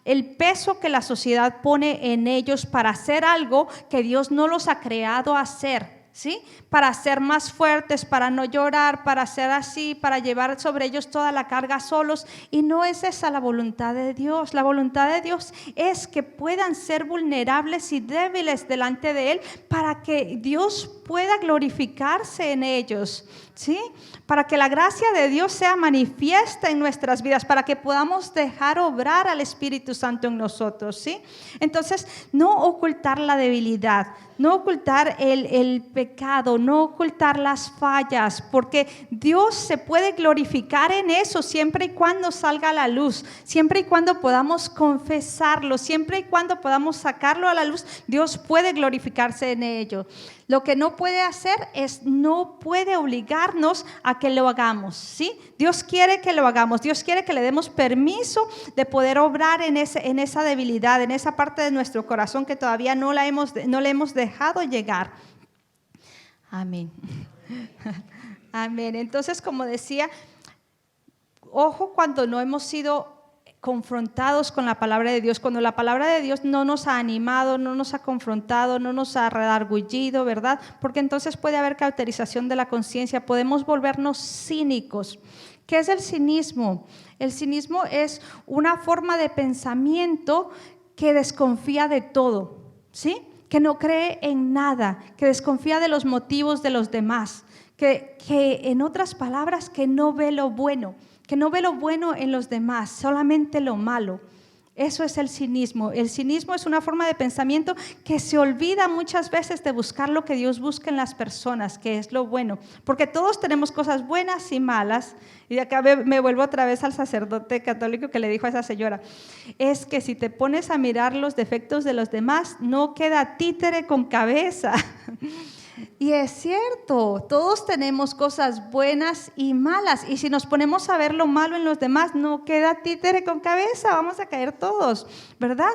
S1: el peso que la sociedad pone en ellos para hacer algo que Dios no los ha creado a hacer. ¿Sí? Para ser más fuertes, para no llorar, para ser así, para llevar sobre ellos toda la carga solos. Y no es esa la voluntad de Dios. La voluntad de Dios es que puedan ser vulnerables y débiles delante de Él para que Dios pueda glorificarse en ellos, ¿sí? Para que la gracia de Dios sea manifiesta en nuestras vidas, para que podamos dejar obrar al Espíritu Santo en nosotros, ¿sí? Entonces, no ocultar la debilidad, no ocultar el pecado, no ocultar las fallas, porque Dios se puede glorificar en eso siempre y cuando salga a la luz, siempre y cuando podamos confesarlo, siempre y cuando podamos sacarlo a la luz, Dios puede glorificarse en ello. Lo que no puede hacer es, no puede obligarnos a que lo hagamos, ¿sí? Dios quiere que lo hagamos, Dios quiere que le demos permiso de poder obrar en esa debilidad, en esa parte de nuestro corazón que todavía no le hemos dejado llegar. Amén. Amén. Entonces, como decía, ojo cuando no hemos sido confrontados con la palabra de Dios, cuando la palabra de Dios no nos ha animado, no nos ha confrontado, no nos ha redargullido, ¿verdad? Porque entonces puede haber cauterización de la conciencia, podemos volvernos cínicos. ¿Qué es el cinismo? El cinismo es una forma de pensamiento que desconfía de todo, ¿sí? Que no cree en nada, que desconfía de los motivos de los demás, que en otras palabras, que no ve lo bueno. Que no ve lo bueno en los demás, solamente lo malo. Eso es el cinismo. El cinismo es una forma de pensamiento que se olvida muchas veces de buscar lo que Dios busca en las personas, que es lo bueno. Porque todos tenemos cosas buenas y malas. Y acá me vuelvo otra vez al sacerdote católico que le dijo a esa señora, es que si te pones a mirar los defectos de los demás, no queda títere con cabeza. Y es cierto, todos tenemos cosas buenas y malas, y si nos ponemos a ver lo malo en los demás, no queda títere con cabeza, vamos a caer todos, ¿verdad?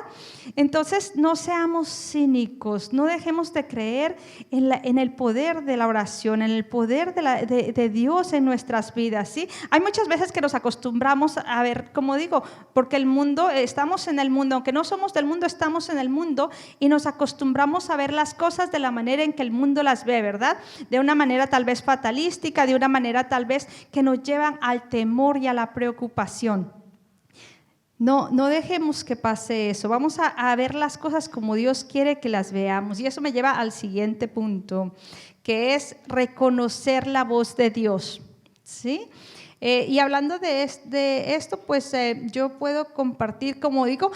S1: Entonces no seamos cínicos, no dejemos de creer en el poder de la oración, en el poder de Dios en nuestras vidas, ¿sí? Hay muchas veces que nos acostumbramos a ver, como digo, porque el mundo, estamos en el mundo, aunque no somos del mundo, estamos en el mundo, y nos acostumbramos a ver las cosas de la manera en que el mundo las ve, ¿verdad? De una manera tal vez fatalística, de una manera tal vez que nos llevan al temor y a la preocupación. No dejemos que pase eso. Vamos a ver las cosas como Dios quiere que las veamos. Y eso me lleva al siguiente punto, que es reconocer la voz de Dios, ¿sí? Y hablando de esto, pues yo puedo compartir, como digo,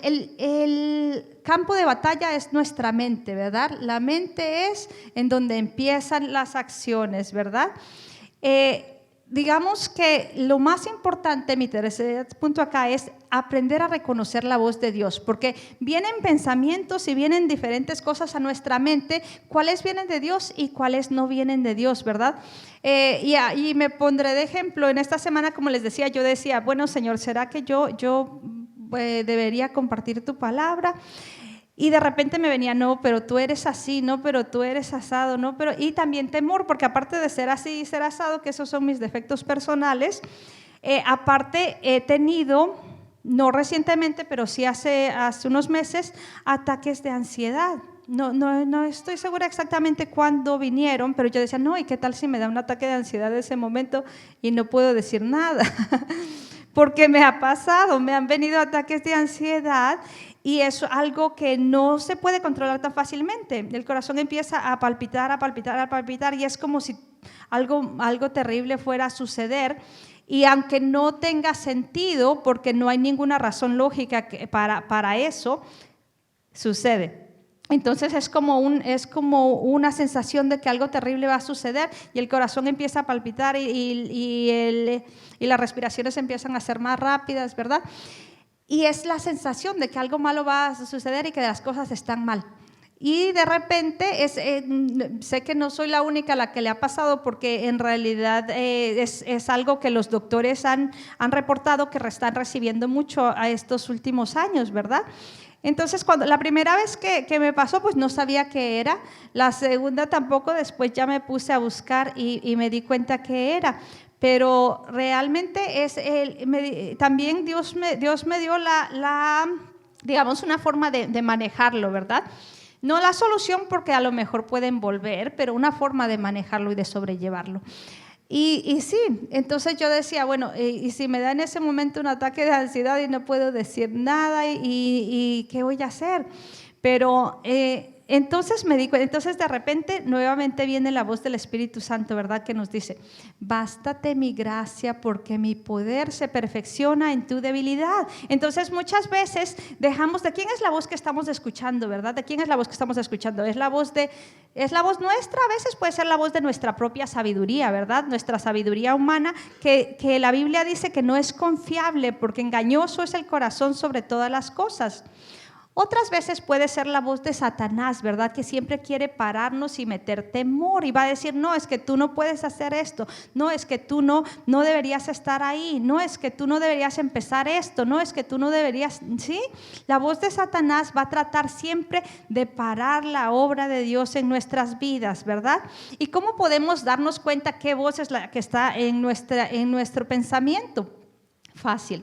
S1: el campo de batalla es nuestra mente, ¿verdad? La mente es en donde empiezan las acciones, ¿verdad? Digamos que lo más importante, mi tercer punto acá, es aprender a reconocer la voz de Dios, porque vienen pensamientos y vienen diferentes cosas a nuestra mente, cuáles vienen de Dios y cuáles no vienen de Dios, ¿verdad? Y me pondré de ejemplo, en esta semana, como les decía, yo decía, bueno, Señor, ¿será que yo debería compartir tu palabra? Y de repente me venía, no, pero tú eres así, no, pero tú eres asado, no, pero… Y también temor, porque aparte de ser así y ser asado, que esos son mis defectos personales, aparte he tenido, no recientemente, pero sí hace unos meses, ataques de ansiedad. No estoy segura exactamente cuándo vinieron, pero yo decía, no, ¿y qué tal si me da un ataque de ansiedad en ese momento y no puedo decir nada? Porque me ha pasado, me han venido ataques de ansiedad y es algo que no se puede controlar tan fácilmente. El corazón empieza a palpitar, a palpitar, a palpitar y es como si algo terrible fuera a suceder. Y aunque no tenga sentido, porque no hay ninguna razón lógica para eso, sucede. Entonces es como una sensación de que algo terrible va a suceder y el corazón empieza a palpitar y las respiraciones empiezan a ser más rápidas, ¿verdad? Y es la sensación de que algo malo va a suceder y que las cosas están mal. Y de repente, sé que no soy la única a la que le ha pasado porque en realidad es algo que los doctores han reportado que están recibiendo mucho a estos últimos años, ¿verdad? Entonces, la primera vez que me pasó, pues no sabía qué era. La segunda tampoco, después ya me puse a buscar y me di cuenta qué era. Pero realmente también Dios me dio digamos, una forma de manejarlo, ¿verdad? No la solución, porque a lo mejor pueden volver, pero una forma de manejarlo y de sobrellevarlo. Y sí, entonces yo decía, bueno, y si me da en ese momento un ataque de ansiedad y no puedo decir nada, y ¿qué voy a hacer? Pero entonces me di cuenta, entonces de repente nuevamente viene la voz del Espíritu Santo, ¿verdad? Que nos dice, bástate mi gracia, porque mi poder se perfecciona en tu debilidad. Entonces muchas veces dejamos, ¿de quién es la voz que estamos escuchando, verdad? ¿De quién es la voz que estamos escuchando? Es la voz nuestra, a veces puede ser la voz de nuestra propia sabiduría, ¿verdad? Nuestra sabiduría humana, que la Biblia dice que no es confiable, porque engañoso es el corazón sobre todas las cosas. Otras veces puede ser la voz de Satanás, ¿verdad? Que siempre quiere pararnos y meter temor y va a decir, no, es que tú no puedes hacer esto, no, es que tú no deberías estar ahí, no, es que tú no deberías empezar esto, no, es que tú no deberías, ¿sí? La voz de Satanás va a tratar siempre de parar la obra de Dios en nuestras vidas, ¿verdad? ¿Y cómo podemos darnos cuenta qué voz es la que está en nuestro pensamiento? Fácil.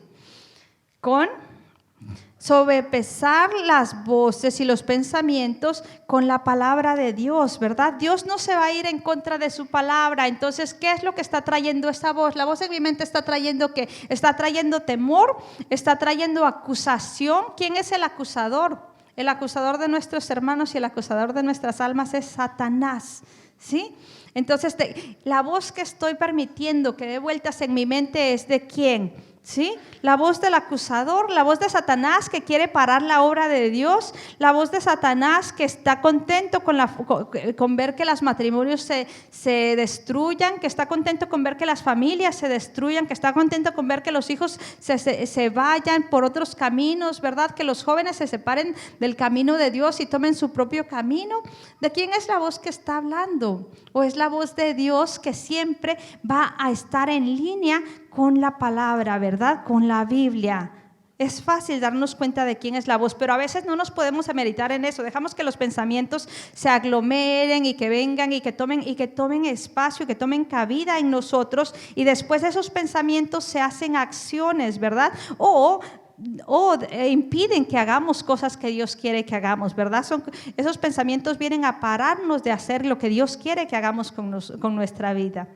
S1: Sobrepesar las voces y los pensamientos con la palabra de Dios, ¿verdad? Dios no se va a ir en contra de su palabra. Entonces, ¿qué es lo que está trayendo esta voz? La voz en mi mente está trayendo ¿qué? Está trayendo temor, está trayendo acusación. ¿Quién es el acusador? El acusador de nuestros hermanos y el acusador de nuestras almas es Satanás, ¿sí? Entonces, la voz que estoy permitiendo que dé vueltas en mi mente es ¿de quién? ¿Sí? La voz del acusador, la voz de Satanás que quiere parar la obra de Dios, la voz de Satanás que está contento con ver que los matrimonios se destruyan, que está contento con ver que las familias se destruyan, que está contento con ver que los hijos se vayan por otros caminos, ¿verdad? Que los jóvenes se separen del camino de Dios y tomen su propio camino. ¿De quién es la voz que está hablando? ¿O es la voz de Dios que siempre va a estar en línea con la palabra, ¿verdad? Con la Biblia? Es fácil darnos cuenta de quién es la voz, pero a veces no nos podemos meditar en eso. Dejamos que los pensamientos se aglomeren y que vengan y que tomen espacio, que tomen cabida en nosotros, y después esos pensamientos se hacen acciones, ¿verdad? O impiden que hagamos cosas que Dios quiere que hagamos, ¿verdad? Esos pensamientos vienen a pararnos de hacer lo que Dios quiere que hagamos con nuestra vida.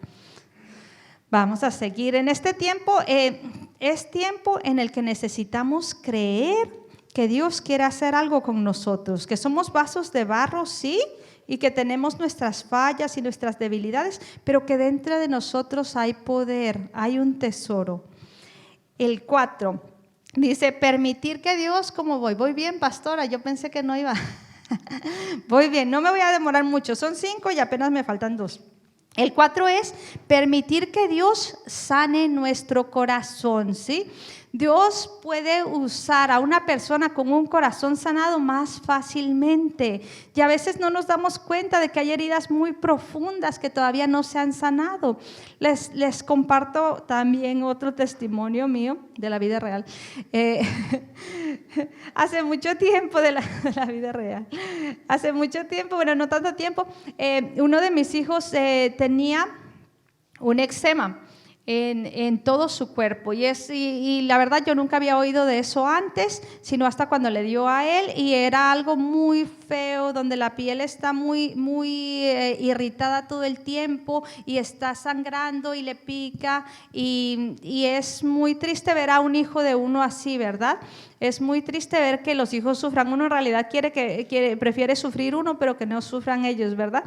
S1: Vamos a seguir. En este tiempo, es tiempo en el que necesitamos creer que Dios quiere hacer algo con nosotros, que somos vasos de barro, sí, y que tenemos nuestras fallas y nuestras debilidades, pero que dentro de nosotros hay poder, hay un tesoro. El 4 dice, permitir que Dios, ¿cómo voy? ¿Voy bien, pastora? Yo pensé que no iba. Voy bien, no me voy a demorar mucho, son 5 y apenas me faltan 2. El 4 es permitir que Dios sane nuestro corazón, ¿sí? Dios puede usar a una persona con un corazón sanado más fácilmente, y a veces no nos damos cuenta de que hay heridas muy profundas que todavía no se han sanado. Les comparto también otro testimonio mío de la vida real. Hace mucho tiempo de la vida real, hace mucho tiempo, bueno, no tanto tiempo, uno de mis hijos tenía un eczema en todo su cuerpo, y la verdad yo nunca había oído de eso antes, sino hasta cuando le dio a él, y era algo muy feo, donde la piel está muy irritada todo el tiempo y está sangrando y le pica, y es muy triste ver a un hijo de uno así, ¿verdad? Es muy triste ver que los hijos sufran. Uno en realidad prefiere sufrir uno, pero que no sufran ellos, ¿verdad?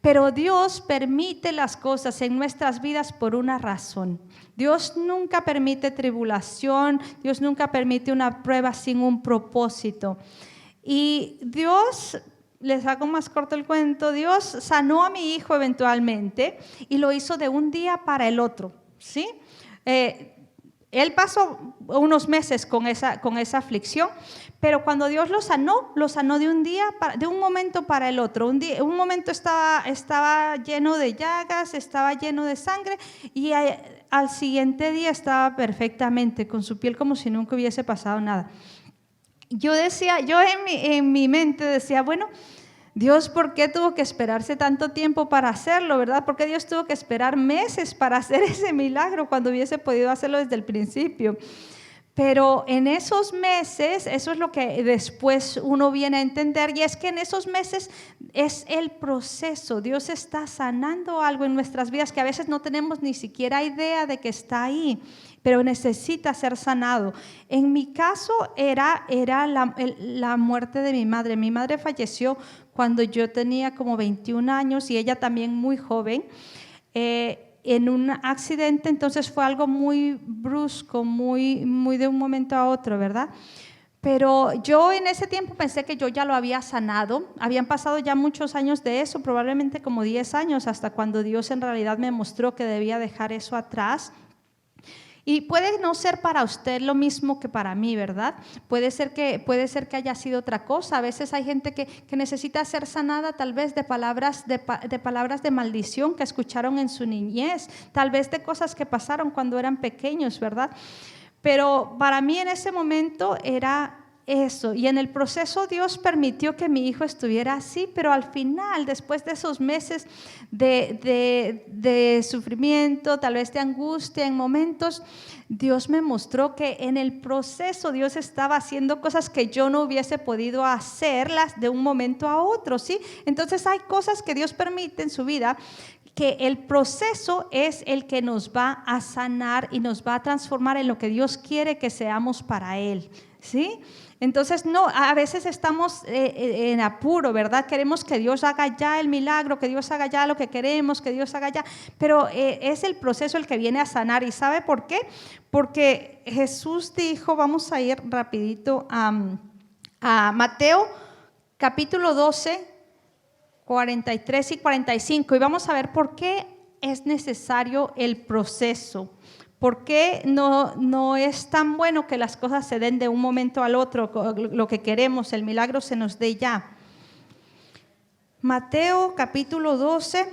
S1: Pero Dios permite las cosas en nuestras vidas por una razón. Dios nunca permite tribulación, Dios nunca permite una prueba sin un propósito. Y Dios, les hago más corto el cuento, Dios sanó a mi hijo eventualmente y lo hizo de un día para el otro, ¿sí? Él pasó unos meses con esa aflicción, pero cuando Dios lo sanó de un momento para el otro. Un momento estaba lleno de llagas, estaba lleno de sangre, y al siguiente día estaba perfectamente, con su piel como si nunca hubiese pasado nada. yo decía, yo en mi mente decía, bueno, Dios, ¿por qué tuvo que esperarse tanto tiempo para hacerlo, verdad? ¿Por qué Dios tuvo que esperar meses para hacer ese milagro cuando hubiese podido hacerlo desde el principio? Pero en esos meses, eso es lo que después uno viene a entender, y es que en esos meses es el proceso. Dios está sanando algo en nuestras vidas que a veces no tenemos ni siquiera idea de que está ahí, pero necesita ser sanado. En mi caso era la muerte de mi madre. Mi madre falleció cuando yo tenía como 21 años y ella también muy joven. En un accidente, entonces fue algo muy brusco, muy de un momento a otro, ¿verdad? Pero yo en ese tiempo pensé que yo ya lo había sanado. Habían pasado ya muchos años de eso, probablemente como 10 años, hasta cuando Dios en realidad me mostró que debía dejar eso atrás. Y puede no ser para usted lo mismo que para mí, ¿verdad? Puede ser que haya sido otra cosa. A veces hay gente que necesita ser sanada tal vez de palabras de maldición que escucharon en su niñez, tal vez de cosas que pasaron cuando eran pequeños, ¿verdad? Pero para mí en ese momento era eso, y en el proceso Dios permitió que mi hijo estuviera así, pero al final, después de esos meses de sufrimiento, tal vez de angustia en momentos, Dios me mostró que en el proceso Dios estaba haciendo cosas que yo no hubiese podido hacerlas de un momento a otro, ¿sí? Entonces hay cosas que Dios permite en su vida, que el proceso es el que nos va a sanar y nos va a transformar en lo que Dios quiere que seamos para Él, ¿sí? Entonces, no, a veces estamos en apuro, ¿verdad? Queremos que Dios haga ya el milagro, que Dios haga ya lo que queremos, que Dios haga ya, pero es el proceso el que viene a sanar. ¿Y sabe por qué? Porque Jesús dijo, vamos a ir rapidito a Mateo capítulo 12, 43 y 45, y vamos a ver por qué es necesario el proceso. ¿Por qué no es tan bueno que las cosas se den de un momento al otro, lo que queremos, el milagro se nos dé ya? Mateo capítulo 12,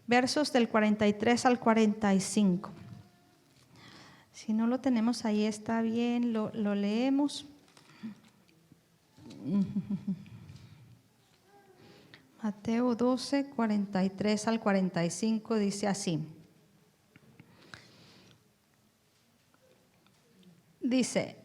S1: versos del 43 al 45. Si no lo tenemos ahí está bien, lo leemos. Mateo 12, 43 al 45 dice así. Dice,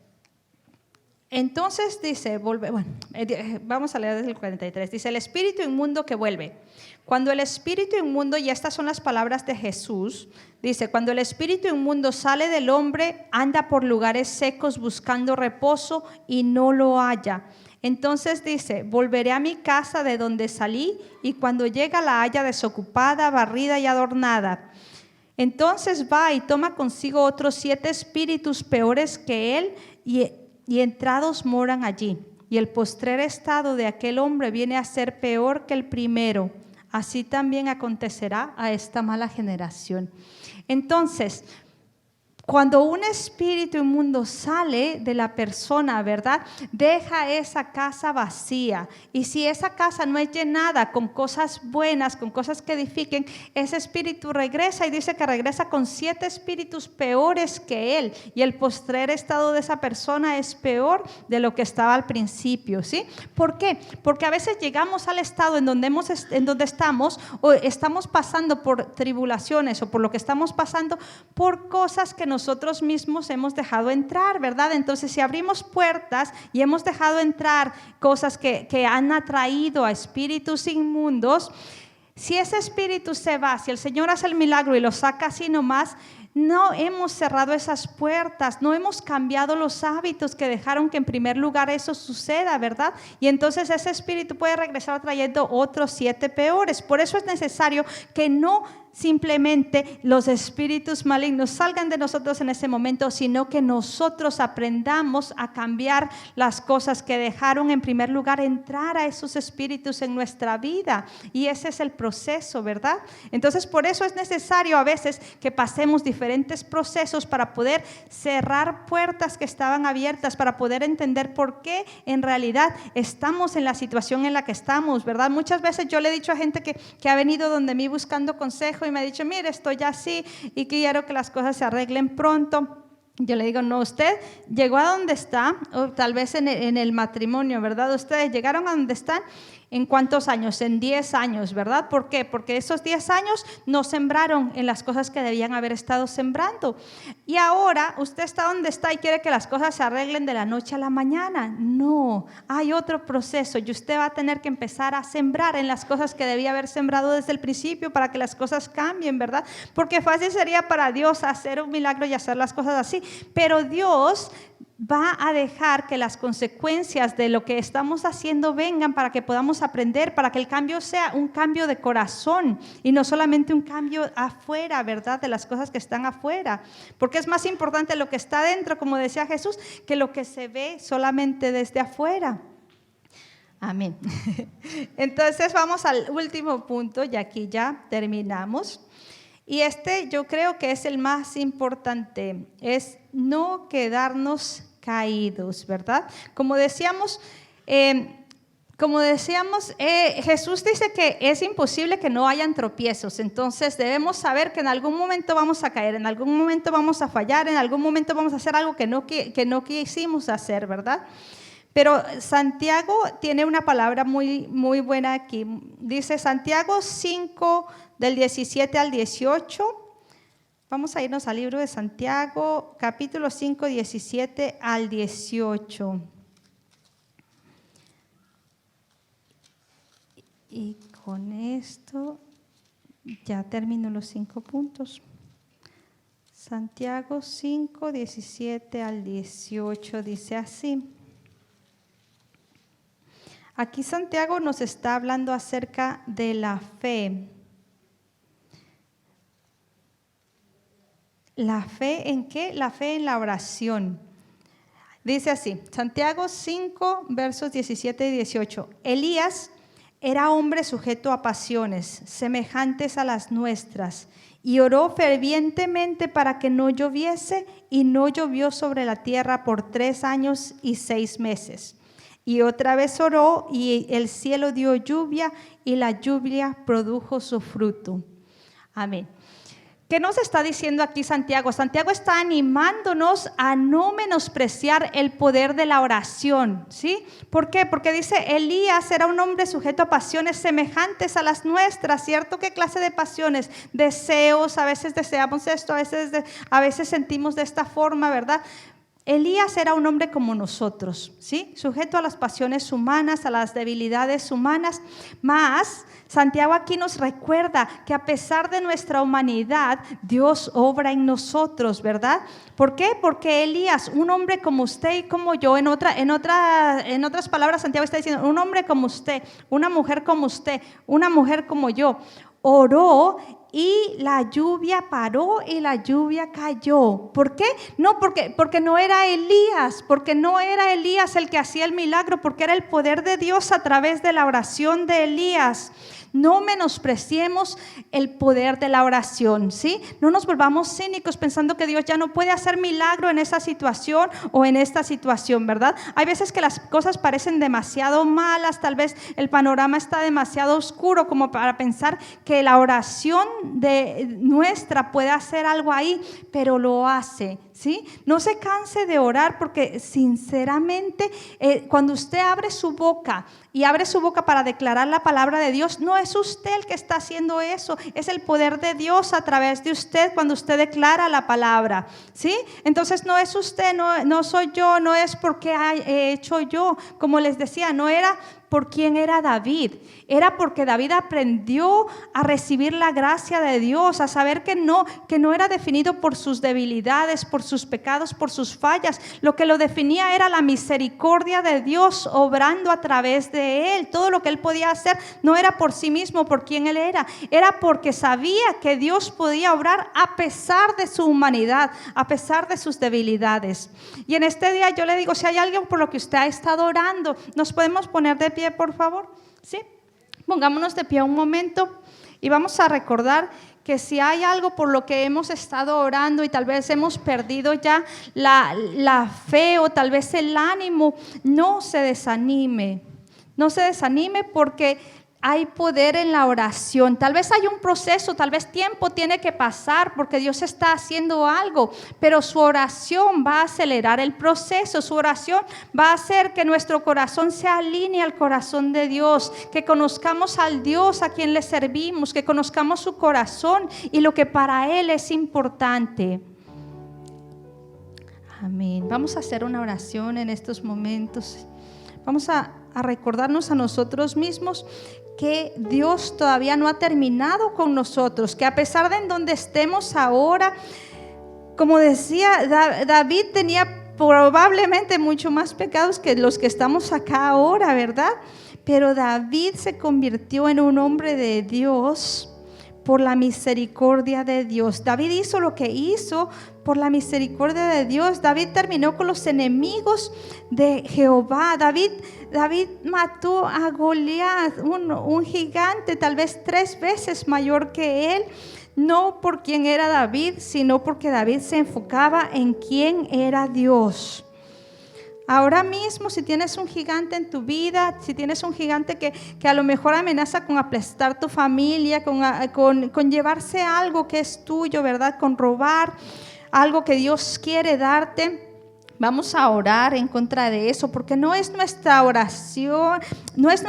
S1: entonces dice, vamos a leer desde el 43. Dice, el espíritu inmundo que vuelve. Cuando el espíritu inmundo, y estas son las palabras de Jesús, dice, cuando el espíritu inmundo sale del hombre, anda por lugares secos buscando reposo y no lo halla. Entonces dice, volveré a mi casa de donde salí, y cuando llega la halla desocupada, barrida y adornada. Entonces va y toma consigo otros 7 espíritus peores que él, y entrados moran allí. Y el postrer estado de aquel hombre viene a ser peor que el primero. Así también acontecerá a esta mala generación. Entonces, cuando un espíritu inmundo sale de la persona, ¿verdad? Deja esa casa vacía. Y si esa casa no es llenada con cosas buenas, con cosas que edifiquen, ese espíritu regresa, y dice que regresa con 7 espíritus peores que él. Y el postrer estado de esa persona es peor de lo que estaba al principio, ¿sí? ¿Por qué? Porque a veces llegamos al estado en donde estamos, o estamos pasando por tribulaciones, o por lo que estamos pasando, por cosas que nosotros mismos hemos dejado entrar, ¿verdad? Entonces, si abrimos puertas y hemos dejado entrar cosas que han atraído a espíritus inmundos, si ese espíritu se va, si el Señor hace el milagro y lo saca así nomás, no hemos cerrado esas puertas, no hemos cambiado los hábitos que dejaron que en primer lugar eso suceda, ¿verdad? Y entonces ese espíritu puede regresar trayendo otros 7 peores. Por eso es necesario que no simplemente los espíritus malignos salgan de nosotros en ese momento, sino que nosotros aprendamos a cambiar las cosas que dejaron en primer lugar entrar a esos espíritus en nuestra vida. Y ese es el proceso, ¿verdad? Entonces, por eso es necesario a veces que pasemos diferentes procesos para poder cerrar puertas que estaban abiertas, para poder entender por qué en realidad estamos en la situación en la que estamos, ¿verdad? Muchas veces yo le he dicho a gente que ha venido donde mí buscando consejo y me ha dicho, mire, estoy así y quiero que las cosas se arreglen pronto. Yo le digo, no, usted llegó a donde está, o tal vez en el matrimonio, ¿verdad? Ustedes llegaron a donde están. ¿En cuántos años? En 10 años, ¿verdad? ¿Por qué? Porque esos 10 años no sembraron en las cosas que debían haber estado sembrando. Y ahora usted está donde está y quiere que las cosas se arreglen de la noche a la mañana. No, hay otro proceso y usted va a tener que empezar a sembrar en las cosas que debía haber sembrado desde el principio para que las cosas cambien, ¿verdad? Porque fácil sería para Dios hacer un milagro y hacer las cosas así, pero Dios va a dejar que las consecuencias de lo que estamos haciendo vengan para que podamos aprender, para que el cambio sea un cambio de corazón y no solamente un cambio afuera, ¿verdad? De las cosas que están afuera, porque es más importante lo que está dentro, como decía Jesús, que lo que se ve solamente desde afuera. Amén. Entonces vamos al último punto y aquí ya terminamos. Y yo creo que es el más importante, es no quedarnos caídos, ¿verdad? Como decíamos, Jesús dice que es imposible que no hayan tropiezos, entonces debemos saber que en algún momento vamos a caer, en algún momento vamos a fallar, en algún momento vamos a hacer algo que no quisimos hacer, ¿verdad? Pero Santiago tiene una palabra muy, muy buena aquí. Dice Santiago 5, del 17 al 18. Vamos a irnos al libro de Santiago, capítulo 5, 17 al 18. Y con esto ya termino los 5 puntos. Santiago 5, 17 al 18 dice así. Aquí Santiago nos está hablando acerca de la fe. ¿La fe en qué? La fe en la oración. Dice así, Santiago 5, versos 17 y 18. Elías era hombre sujeto a pasiones semejantes a las nuestras y oró fervientemente para que no lloviese y no llovió sobre la tierra por 3 años y 6 meses. Y otra vez oró y el cielo dio lluvia y la lluvia produjo su fruto. Amén. ¿Qué nos está diciendo aquí Santiago? Santiago está animándonos a no menospreciar el poder de la oración, ¿sí? ¿Por qué? Porque dice, Elías era un hombre sujeto a pasiones semejantes a las nuestras, ¿cierto? ¿Qué clase de pasiones? Deseos, a veces deseamos esto, a veces sentimos de esta forma, ¿verdad? Elías era un hombre como nosotros, ¿sí? Sujeto a las pasiones humanas, a las debilidades humanas, mas Santiago aquí nos recuerda que a pesar de nuestra humanidad, Dios obra en nosotros, ¿verdad? ¿Por qué? Porque Elías, un hombre como usted y como yo, en otras palabras Santiago está diciendo, un hombre como usted, una mujer como usted, una mujer como yo, oró y la lluvia paró y la lluvia cayó. ¿Por qué? No, porque no era Elías, porque no era Elías el que hacía el milagro, porque era el poder de Dios a través de la oración de Elías. No menospreciemos el poder de la oración, ¿sí? No nos volvamos cínicos pensando que Dios ya no puede hacer milagro en esa situación o en esta situación, ¿verdad? Hay veces que las cosas parecen demasiado malas, tal vez el panorama está demasiado oscuro como para pensar que la oración nuestra puede hacer algo ahí, pero lo hace, ¿sí? No se canse de orar porque sinceramente cuando usted abre su boca y abre su boca para declarar la palabra de Dios, no es usted el que está haciendo eso, es el poder de Dios a través de usted cuando usted declara la palabra, ¿sí? Entonces no es usted, no soy yo, no es porque he hecho yo, como les decía, no era por quién era David, era porque David aprendió a recibir la gracia de Dios, a saber que no era definido por sus debilidades, por sus pecados, por sus fallas. Lo que lo definía era la misericordia de Dios obrando a través de él. Todo lo que él podía hacer no era por sí mismo, por quién él era porque sabía que Dios podía obrar a pesar de su humanidad, a pesar de sus debilidades. Y en este día yo le digo, si hay algo por lo que usted ha estado orando, nos podemos poner de pie, por favor, ¿sí? Pongámonos de pie un momento y vamos a recordar que si hay algo por lo que hemos estado orando y tal vez hemos perdido ya la fe o tal vez el ánimo, no se desanime porque hay poder en la oración. Tal vez hay un proceso, tal vez tiempo tiene que pasar porque Dios está haciendo algo, pero su oración va a acelerar el proceso. Su oración va a hacer que nuestro corazón se alinee al corazón de Dios, que conozcamos al Dios a quien le servimos, que conozcamos su corazón y lo que para Él es importante. Amén. Vamos a hacer una oración en estos momentos. Vamos a recordarnos a nosotros mismos que Dios todavía no ha terminado con nosotros, que a pesar de en donde estemos ahora, como decía, David tenía probablemente mucho más pecados que los que estamos acá ahora, ¿verdad? Pero David se convirtió en un hombre de Dios por la misericordia de Dios. David hizo lo que hizo por la misericordia de Dios. David terminó con los enemigos de Jehová. David mató a Goliat, un gigante tal vez 3 veces mayor que él, no por quién era David, sino porque David se enfocaba en quién era Dios. Ahora mismo, si tienes un gigante en tu vida, si tienes un gigante que a lo mejor amenaza con aplastar tu familia, con llevarse algo que es tuyo, ¿verdad? Con robar algo que Dios quiere darte, vamos a orar en contra de eso, porque no es nuestra oración, no es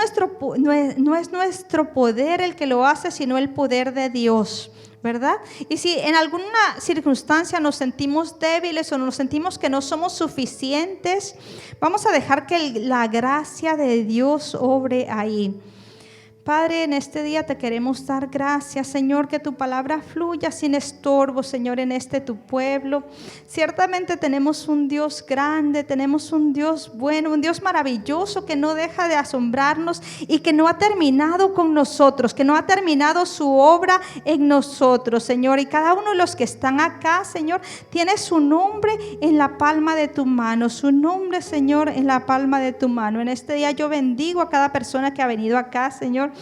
S1: nuestro poder el que lo hace, sino el poder de Dios, ¿verdad? Y si en alguna circunstancia nos sentimos débiles o nos sentimos que no somos suficientes, vamos a dejar que la gracia de Dios obre ahí. Padre, en este día te queremos dar gracias, Señor, que tu palabra fluya sin estorbo, Señor, en tu pueblo. Ciertamente tenemos un Dios grande, tenemos un Dios bueno, un Dios maravilloso que no deja de asombrarnos y que no ha terminado con nosotros, que no ha terminado su obra en nosotros, Señor. Y cada uno de los que están acá, Señor, tiene su nombre en la palma de tu mano, su nombre, Señor, en la palma de tu mano. En este día yo bendigo a cada persona que ha venido acá, Señor,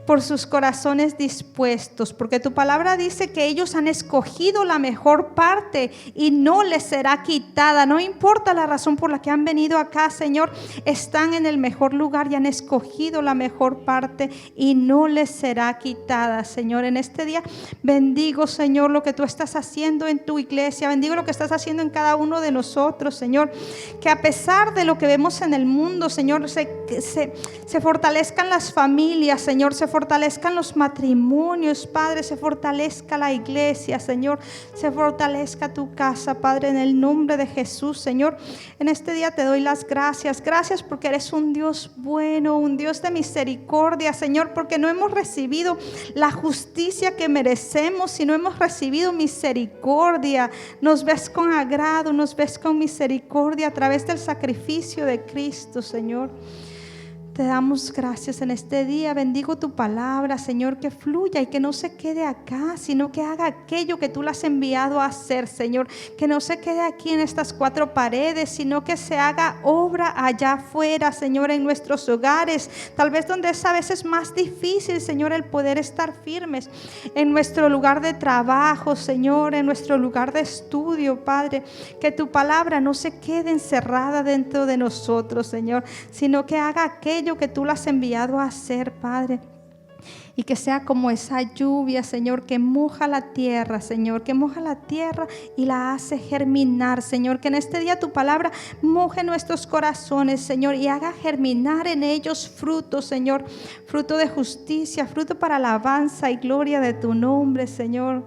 S1: por sus corazones dispuestos, porque tu palabra dice que ellos han escogido la mejor parte y no les será quitada. No importa la razón por la que han venido acá, Señor, están en el mejor lugar y han escogido la mejor parte y no les será quitada, Señor. En este día bendigo, Señor, lo que tú estás haciendo en tu iglesia, bendigo lo que estás haciendo en cada uno de nosotros, Señor, que a pesar de lo que vemos en el mundo, Señor, se fortalezcan las familias, Señor, se fortalezcan los matrimonios, Padre, se fortalezca la iglesia, Señor, se fortalezca tu casa, Padre, en el nombre de Jesús, Señor. En este día te doy las gracias, gracias porque eres un Dios bueno, un Dios de misericordia, Señor, porque no hemos recibido la justicia que merecemos, sino hemos recibido misericordia. Nos ves con agrado, nos ves con misericordia a través del sacrificio de Cristo, Señor. Te damos gracias en este día. Bendigo tu palabra, Señor, que fluya y que no se quede acá, sino que haga aquello que tú le has enviado a hacer, Señor. Que no se quede aquí en estas 4 paredes, sino que se haga obra allá afuera, Señor, en nuestros hogares. Tal vez donde es a veces más difícil, Señor, el poder estar firmes. En nuestro lugar de trabajo, Señor, en nuestro lugar de estudio, Padre. Que tu palabra no se quede encerrada dentro de nosotros, Señor, sino que haga aquello que tú lo has enviado a hacer, Padre. Y que sea como esa lluvia, Señor, que moja la tierra, Señor, que moja la tierra y la hace germinar, Señor. Que en este día tu palabra moje nuestros corazones, Señor, y haga germinar en ellos frutos, Señor. Fruto de justicia, fruto para alabanza y gloria de tu nombre, Señor.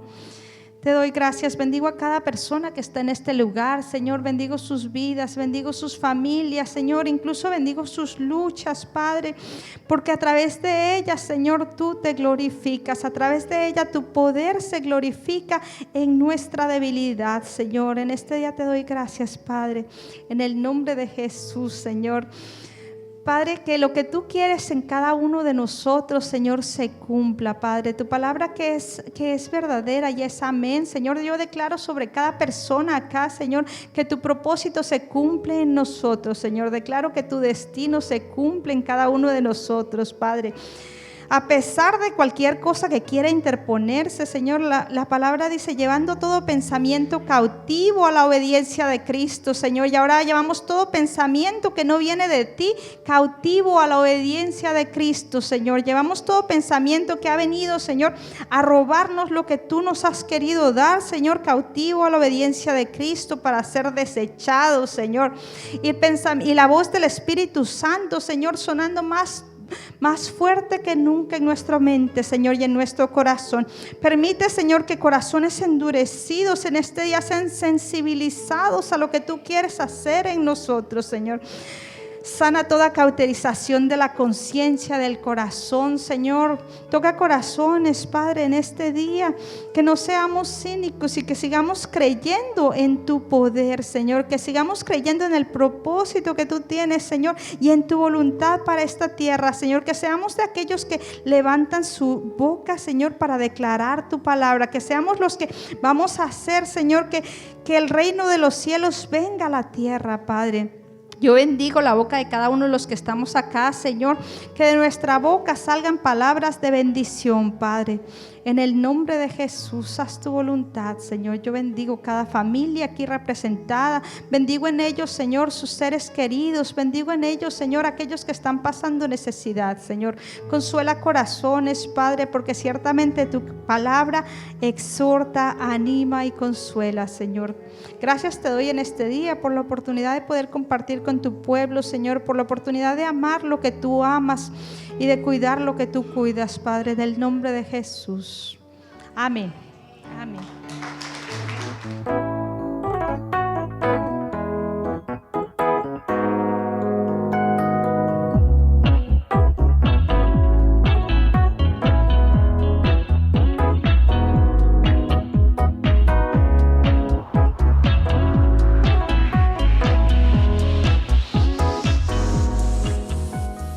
S1: Te doy gracias, bendigo a cada persona que está en este lugar, Señor, bendigo sus vidas, bendigo sus familias, Señor, incluso bendigo sus luchas, Padre, porque a través de ellas, Señor, tú te glorificas, a través de ella tu poder se glorifica en nuestra debilidad, Señor. En este día te doy gracias, Padre, en el nombre de Jesús, Señor. Padre, que lo que tú quieres en cada uno de nosotros, Señor, se cumpla, Padre. Tu palabra que es verdadera y es amén. Señor, yo declaro sobre cada persona acá, Señor, que tu propósito se cumple en nosotros, Señor. Declaro que tu destino se cumple en cada uno de nosotros, Padre. A pesar de cualquier cosa que quiera interponerse, Señor, la palabra dice, llevando todo pensamiento cautivo a la obediencia de Cristo, Señor. Y ahora llevamos todo pensamiento que no viene de ti, cautivo a la obediencia de Cristo, Señor. Llevamos todo pensamiento que ha venido, Señor, a robarnos lo que tú nos has querido dar, Señor, cautivo a la obediencia de Cristo para ser desechado, Señor. Y la voz del Espíritu Santo, Señor, sonando más fuerte que nunca en nuestra mente, Señor, y en nuestro corazón. Permite, Señor, que corazones endurecidos en este día sean sensibilizados a lo que tú quieres hacer en nosotros, Señor. Sana toda cauterización de la conciencia, del corazón, Señor. Toca corazones, Padre, en este día. Que no seamos cínicos y que sigamos creyendo en tu poder, Señor. Que sigamos creyendo en el propósito que tú tienes, Señor, y en tu voluntad para esta tierra, Señor. Que seamos de aquellos que levantan su boca, Señor, para declarar tu palabra. Que seamos los que vamos a hacer, Señor, que el reino de los cielos venga a la tierra, Padre. Yo bendigo la boca de cada uno de los que estamos acá, Señor, que de nuestra boca salgan palabras de bendición, Padre. En el nombre de Jesús, haz tu voluntad, Señor. Yo bendigo cada familia aquí representada. Bendigo en ellos, Señor, sus seres queridos. Bendigo en ellos, Señor, aquellos que están pasando necesidad, Señor. Consuela corazones, Padre, porque ciertamente tu palabra exhorta, anima y consuela, Señor. Gracias te doy en este día por la oportunidad de poder compartir con tu pueblo, Señor, por la oportunidad de amar lo que tú amas y de cuidar lo que tú cuidas, Padre, en el nombre de Jesús. Amén. Amén.